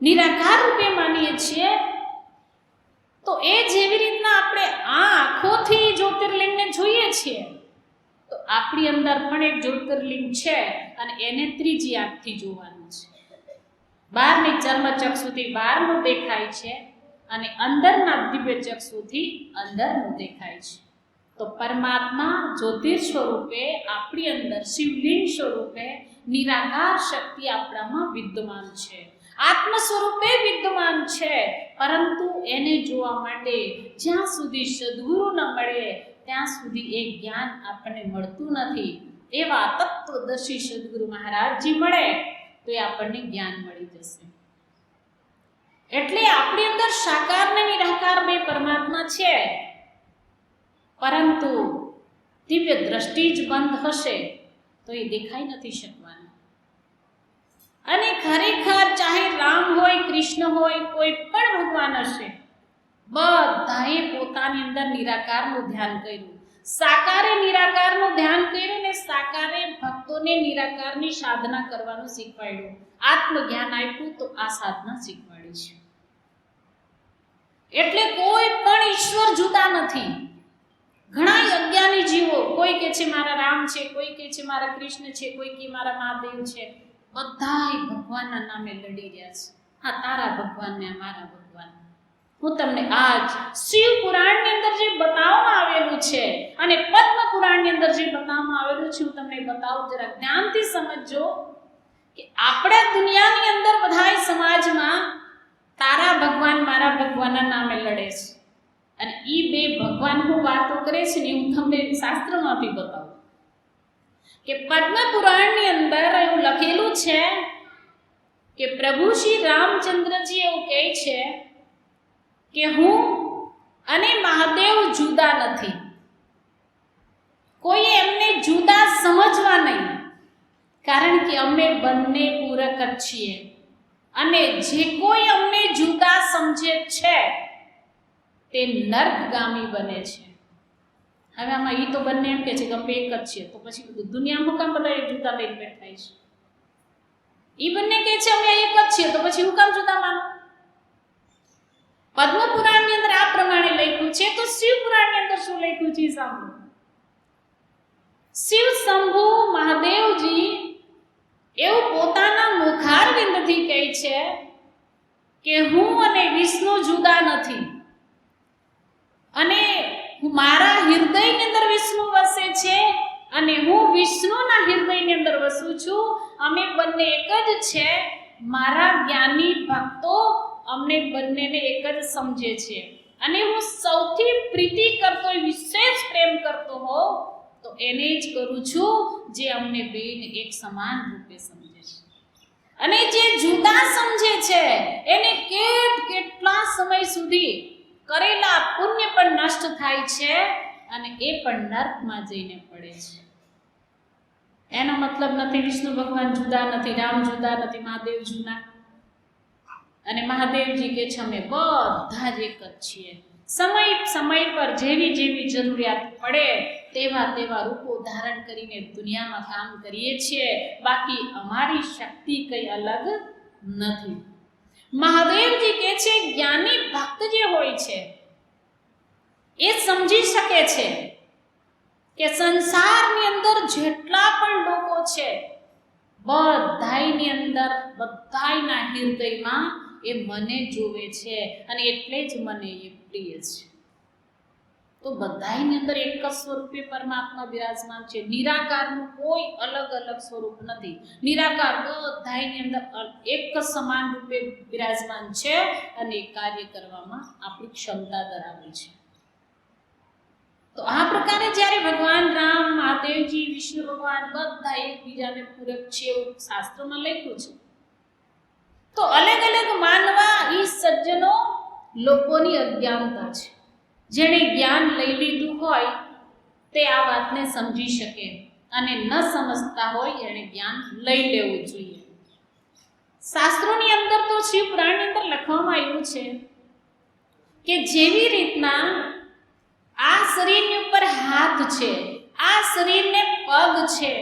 [SPEAKER 1] નિરાકાર રૂપે માનીએ છીએ. તો એ જેવી રીતના આપણે આ આંખોથી જ્યોતિર્લિંગને જોઈએ છીએ, તો આપણી અંદર પણ એક જ્યોતિર્લિંગ છે અને એને ત્રીજી આંખથી જોવાનું છે. બહારની ચર્મચક્ષુથી બહારનું દેખાય છે અને અંદરના દિવ્ય ચક્ષુથી અંદરનું દેખાય છે. તો પરમાત્મા જ્યોતિર સ્વરૂપે આપણી અંદર શિવલિંગ સ્વરૂપે નિરાકાર શક્તિ આપણામાં વિદ્યમાન છે, આત્મ સ્વરૂપે વિદ્યમાન છે. પરંતુ એને જોવા માટે જ્યાં સુધી સદગુરુ ન મળે ત્યાં સુધી એ જ્ઞાન આપણને મળતું નથી. એવા તત્વદર્શી સદગુરુ મહારાજજી મળે તો એ આપણને જ્ઞાન મળી જશે. એટલે આપણી અંદર સાકાર ને નિરાકાર બે પરમાત્મા છે, પરંતુ દિવ્ય દ્રષ્ટિ જ બંધ હશે તો એ દેખાઈ નથી શકવાનું. અને ખરેખર ચાહે રામ હોય, કૃષ્ણ હોય, કોઈ પણ ભગવાન હશે, બધાએ પોતાની અંદર નિરાકારનું ધ્યાન કર્યું. સાકારે નિરાકારનું ધ્યાન કર્યું ને સાકારે ભક્તોને નિરાકારની સાધના કરવાનું શીખવાડ્યું, આત્મજ્ઞાન આપ્યું, તો આ સાધના શીખવાડી છે. એટલે કોઈ પણ ઈશ્વર જુદા નથી. ઘણા અજ્ઞાની જીવો, કોઈ કે છે મારા રામ છે, કોઈ કે છે મારા કૃષ્ણ છે, કોઈ કે મારા મહાદેવ છે, બધાય ભગવાનના નામે લડી રહ્યા છે. હા, તારા ભગવાન ને મારા ભગવાન. હું તમને આજ શિવ પુરાણની અંદર જે બતાવવામાં આવેલું છે અને પદ્મ પુરાણની અંદર જે બતાવવામાં આવેલું છે, હું તમને બતાવું, જરા જ્ઞાનથી સમજજો કે આપણા દુનિયાની અંદર બધાય સમાજમાં તારા ભગવાન મારા ભગવાનના નામે લડે છે. અને એ બે ભગવાન હું વાતો કરે છે ને, હું તમને શાસ્ત્રમાંથી બતાવું કે પદ્મ પુરાણની અંદર એવું લખેલું છે કે પ્રભુ શ્રી રામચંદ્રજી એવું કહે છે કે હું અને મહાદેવ જુદા નથી. કોઈ એમને જુદા સમજવા નહીં, કારણ કે અમે બંને પૂરક જ છીએ. અને જે કોઈ અમને જુદા સમજે છે તે નર્કગામી બને છે. હવે આમાં એ તો બંને એમ કે છે કે અમે એક જ છીએ, તો પછી દુનિયામાં કામ બધા જુદા લઈને બેઠા છે? એ બંને કહે છે અમે એક જ છીએ, તો પછી હું કામ જુદા માનો? પદ્મ પુરાણની અંદર આ પ્રમાણે લખ્યું છે, તો શિવ પુરાણની અંદર શું લખ્યું છે સાંભળો. શિવ શંભુ મહાદેવજી એવું પોતાના મુખારવિંદથી કહે છે કે હું અને વિષ્ણુ જુદા નથી, અને મારા હૃદયની અંદર વિષ્ણુ વસે છે અને હું વિષ્ણુના હૃદયની અંદર વસું છું. અમે બંને એક જ છે. મારા જ્ઞાની ભક્તો અમને બંનેને એક જ સમજે છે. અને હું સૌથી પ્રીતિ કરતો હોય, વિશેષ પ્રેમ કરતો હોઉં તો એને જ કરું છું જે અમને બેને એક સમાન રૂપે સમજે છે. અને જે જુદા સમજે છે એને કેટલા સમય સુધી કરેલા પુણ્ય પણ નષ્ટ થાય છે અને એ પણ નર્કમાં જઈને પડે છે. એનો મતલબ નથી વિષ્ણુ ભગવાન જુદા નથી, રામ જુદા નથી, મહાદેવ જુદા. અને મહાદેવજી કે છે અમે બધા જ એક જ છીએ. સમય પર જેવી જેવી જરૂરિયાત પડે તેવા રૂપો ધારણ કરીને દુનિયામાં કામ કરીએ છીએ. બાકી અમારી શક્તિ કઈ અલગ નથી. મહાદેવજી કે છે જ્ઞાની ભક્ત જે હોય છે એ સમજી શકે છે કે સંસારની અંદર જેટલા પણ લોકો છે બધાયની અંદર, બધાયના હૃદયમાં એ મને જોવે છે અને એટલે જ મને એ પ્રિય છે. તો બધાયની અંદર એક જ સ્વરૂપે પરમાત્મા બિરાજમાન છે. નિરાકારનું કોઈ અલગ અલગ સ્વરૂપ નથી. નિરાકાર બધાયની અંદર એક જ સમાન રૂપે બિરાજમાન છે અને કાર્ય કરવામાં આપણી ક્ષમતા ધરાવે છે. તો આ પ્રકારે જ્યારે ભગવાન રામ, મહાદેવજી, વિષ્ણુ ભગવાન બધા એકબીજાને પૂરક છે એવું શાસ્ત્રોમાં લખ્યું છે. તો અલગ અલગ માનવા ઈ સજ્જનો લોકોની અજ્ઞાનતા છે. જેણે જ્ઞાન લઈ લીધું હોય તે આ વાતને સમજી શકે અને ન સમજતા હોય એણે જ્ઞાન લઈ લેવું જોઈએ. શાસ્ત્રોની અંદર તો શિવ પુરાણની અંદર લખવામાં આવ્યું છે કે જેવી રીતના આ શરીરની ઉપર હાથ છે, આ શરીરને પગ છે.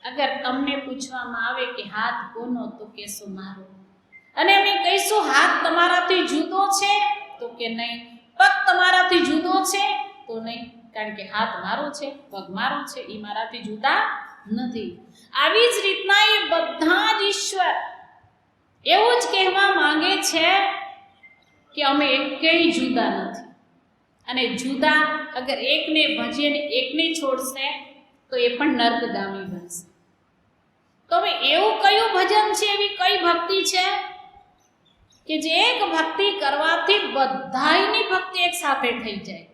[SPEAKER 1] અગર તમને પૂછવામાં આવે કે હાથ કોનો, તો કહેશો મારો. અને અમે કહીશું હાથ તમારાથી જુદો છે, તો કે નહીં. પગ તમારાથી જુદો છે, તો નહીં, કારણ કે હાથ મારો છે, પગ મારો છે, એ મારાથી જુદા નથી. આવી જ રીતના એ બધા જ ઈશ્વર એવું જ કહેવા માંગે છે કે અમે એકેય જુદા નથી. અને જુદા અગર એકને ભજે ને એકને છોડશે તો એ પણ નર્કગામી બનશે. તો હવે એવું કયું ભજન છે, એવી કઈ ભક્તિ છે કે જે એક ભક્તિ કરવાથી બધાયની ભક્તિ એક સાથે થઈ જાય?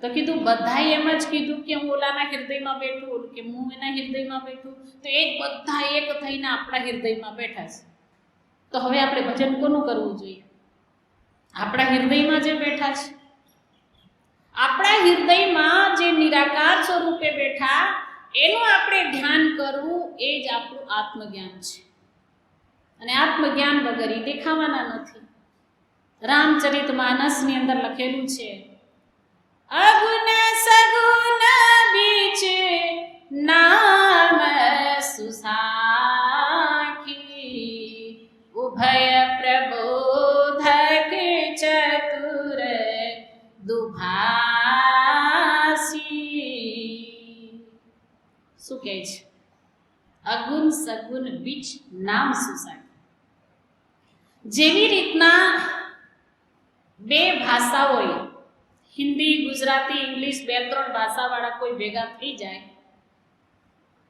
[SPEAKER 1] તો કીધું બધાય એમ જ કીધું કે હું ઓલાના હૃદયમાં બેઠું, કે હું એના હૃદયમાં બેઠું, તો એક બધા એક થઈને આપણા હૃદયમાં બેઠા છે. તો હવે આપણે ભજન કોનું કરવું જોઈએ? આપણા હૃદયમાં જે બેઠા છે, આપણા હૃદયમાં જે નિરાકાર સ્વરૂપે બેઠા એનું આપણે ધ્યાન કરવું, એ જ આપણું આત્મજ્ઞાન છે. અને આત્મજ્ઞાન વગર એ દેખાવાના નથી. રામચરિતમાનસની અંદર લખેલું છે, અગુણ સગુણ બીચ નામ સુસાખી, ઉભય પ્રબોધક ચતુર દુભાસી. શું કહે છે? અગુણ સગુણ બીચ નામ સુસાખી. જેવી રીતના બે ભાષા હોય, હિન્દી, ગુજરાતી, ઇંગ્લિશ, 2-3 ભાષાવાળા કોઈ ભેગા થઈ જાય,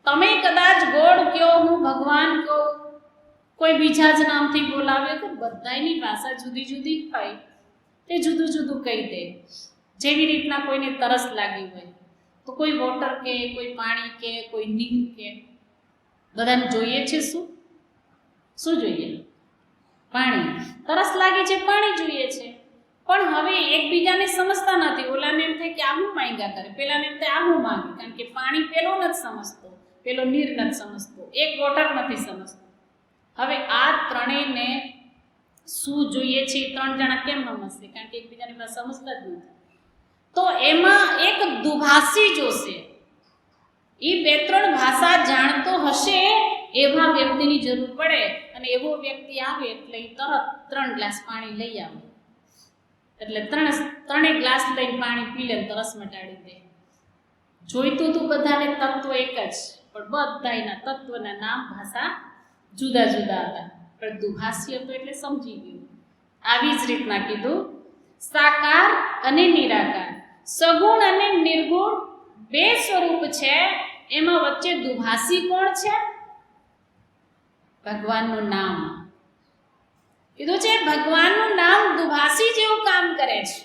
[SPEAKER 1] તમે કદાચ ગોળ કયો, હું ભગવાન કહું, કોઈ બીજા જ નામથી બોલાવે, તો બધાની ભાષા જુદી જુદી હોય, તે જુદું જુદું કહી દે. જેવી રીતના કોઈને તરસ લાગી હોય તો કોઈ વોટર કે, કોઈ પાણી કે, કોઈ નીર કે. બધાને જોઈએ છે શું જોઈએ? પાણી. તરસ લાગી છે, પાણી જોઈએ છે. પણ હવે એકબીજાને સમજતા નથી. ઓલાને એમ થાય કે આ હું માંગ્યા કરે, પેલાને એમ થાય આ હું માંગે, કારણ કે પાણી પેલો નથી સમજતો, પેલો નીર નથી સમજતો, એક વોટર નથી સમજતો. હવે આ ત્રણેયને શું જોઈએ છે એ 3 જણા કેમ સમજશે? કારણ કે એકબીજાની પાસે સમજતા જ નથી. તો એમાં એક દુભાષી જોશે. એ 2-3 ભાષા જાણતો હશે એવા વ્યક્તિની જરૂર પડે. અને એવો વ્યક્તિ આવે એટલે એ તરત 3 ગ્લાસ પાણી લઈ આવે, એટલે ત્રણેય ગ્લાસ લઈને પાણી પી લે, તરસ મટાડી દે. જોઈતું તું બધાને તત્વ એક જ, પણ બધાના તત્વના નામ, ભાષા જુદા જુદા હતા. પણ દુભાષી હતો એટલે સમજી ગયું. આવી જ રીતના કીધું, સાકાર અને નિરાકાર, સગુણ અને નિર્ગુણ 2 સ્વરૂપ છે. એમાં વચ્ચે દુભાષી કોણ છે? ભગવાનનું નામ કીધું છે. ભગવાનનું નામ ભાસી જેવું કામ કરે છે.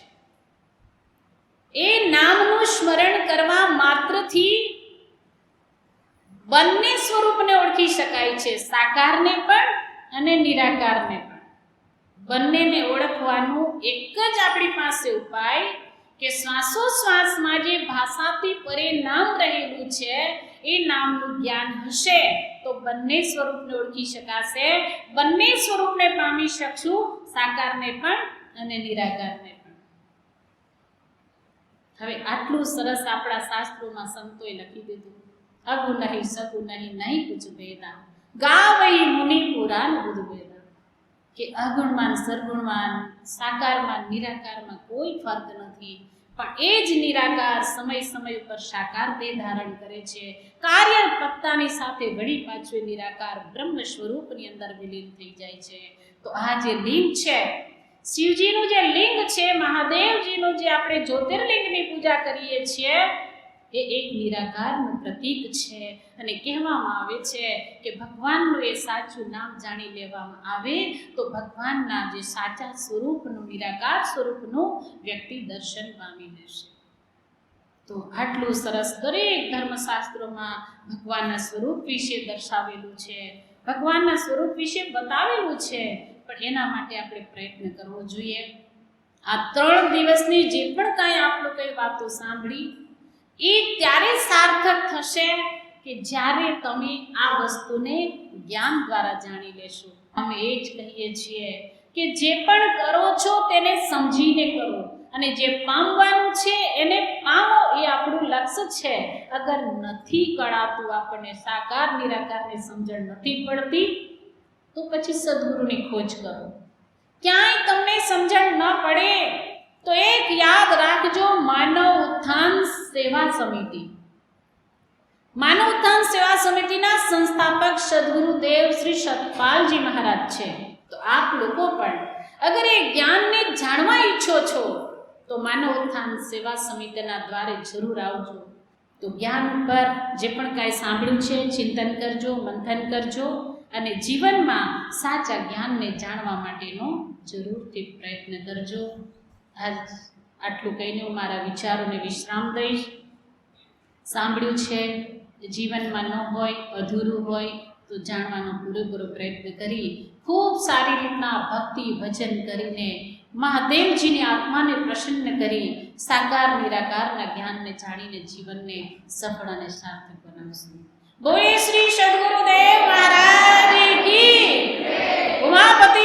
[SPEAKER 1] એ નામનું સ્મરણ કરવા માત્રથી બંને સ્વરૂપને ઓળખી શકાય છે, સાકારને પણ અને નિરાકારને પણ. બંનેને ઓળખવાનું એક જ આપણી પાસે ઉપાય કે શ્વાસોશ્વાસમાં જે ભાષાથી પરે નામ રહેલું છે એ નામનું જ્ઞાન હશે તો બંને સ્વરૂપને ઓળખી શકાશે, બંને સ્વરૂપને પામી શકશું, સાકારને પણ અને નિરાકારને પણ. હવે આટલું સરસ આપણા શાસ્ત્રોમાં સંતોએ લખી દીધું. અગુ નહીં સગુ નહીં નહીં કુછ ભેદા, ગાવઈ મુનિ પુરાણ બુધ ભેદા. કે અગુણવાન સર્ગુણવાન, સાકારમાં નિરાકારમાં કોઈ ફર્ક નથી, પણ એ જ નિરાકાર સમય સમય ઉપર સાકાર દેહ ધારણ કરે છે. કાર્ય પત્તાની સાથે વળી પાછું નિરાકાર બ્રહ્મ સ્વરૂપની અંદર વિલીન થઈ જાય છે. તો આ જે લિંગ છે, શિવજીનું જે લિંગ છે, મહાદેવજીનું જે આપણે જ્યોતિર્લિંગની પૂજા કરીએ છીએ, એ એક નિરાકારનું પ્રતીક છે. અને કહેવામાં આવે છે કે ભગવાનનું એ સાચું નામ જાણી લેવામાં આવે તો ભગવાનના જે સાચા સ્વરૂપનું, નિરાકાર સ્વરૂપનું વ્યક્તિ દર્શન પામી લેશે. તો આટલું સરસ દરેક ધર્મશાસ્ત્રોમાં ભગવાનના સ્વરૂપ વિશે દર્શાવેલું છે, ભગવાનના સ્વરૂપ વિશે બતાવેલું છે. પણ એના માટે આપણે પ્રયત્ન કરવો જોઈએ. આ 3 દિવસની જે પણ કાંઈ આપ લોકોએ વાતો સાંભળી એ ત્યારે સાર્થક થશે કે જ્યારે તમે આ વસ્તુને જ્ઞાન દ્વારા જાણી લેશો. અમે એ જ કહીએ છીએ કે જે પણ કરો છો તેને સમજીને કરો, અને જે પામવાનું છે એને પામો, એ આપણું લક્ષ્ય છે. અગર નથી કળાતું, આપણને સાકાર નિરાકારની સમજણ નથી પડતી, તો પછી સદગુરુની ખોજ કરો. ક્યાંય તમને સમજણ ન પડે તો એક યાદ રાખજો, માનવ ઉત્થાન સેવા સમિતિ. માનવ ઉત્થાન સેવા સમિતિના સંસ્થાપક સદગુરુદેવ શ્રી સતપાલજી મહારાજ છે. તો આપ લોકો પણ અગર એ જ્ઞાનને જાણવા ઈચ્છો છો તો માનવ ઉત્થાન સેવા સમિતિના દ્વારે જરૂર આવજો. તો જ્ઞાન ઉપર જે પણ કાંઈ સાંભળ્યું છે ચિંતન કરજો, મંથન કરજો, અને જીવનમાં સાચા જ્ઞાનને જાણવા માટેનો જરૂરથી પ્રયત્ન કરજો. આટલું કહીને હું મારા વિચારોને વિશ્રામ દઈશ. સાંભળ્યું છે, જીવનમાં ન હોય, અધૂરું હોય તો જાણવાનો પૂરેપૂરો પ્રયત્ન કરી ખૂબ સારી રીતના ભક્તિ ભજન કરીને મહાદેવજીની આત્માને પ્રસન્ન કરી સાકાર નિરાકારના જ્ઞાનને જાણીને જીવનને સફળ અને સાર્થક બનાવશું. બોલે શ્રી સદગુરુદેવ મહારાજ કી. ઉમાપતિ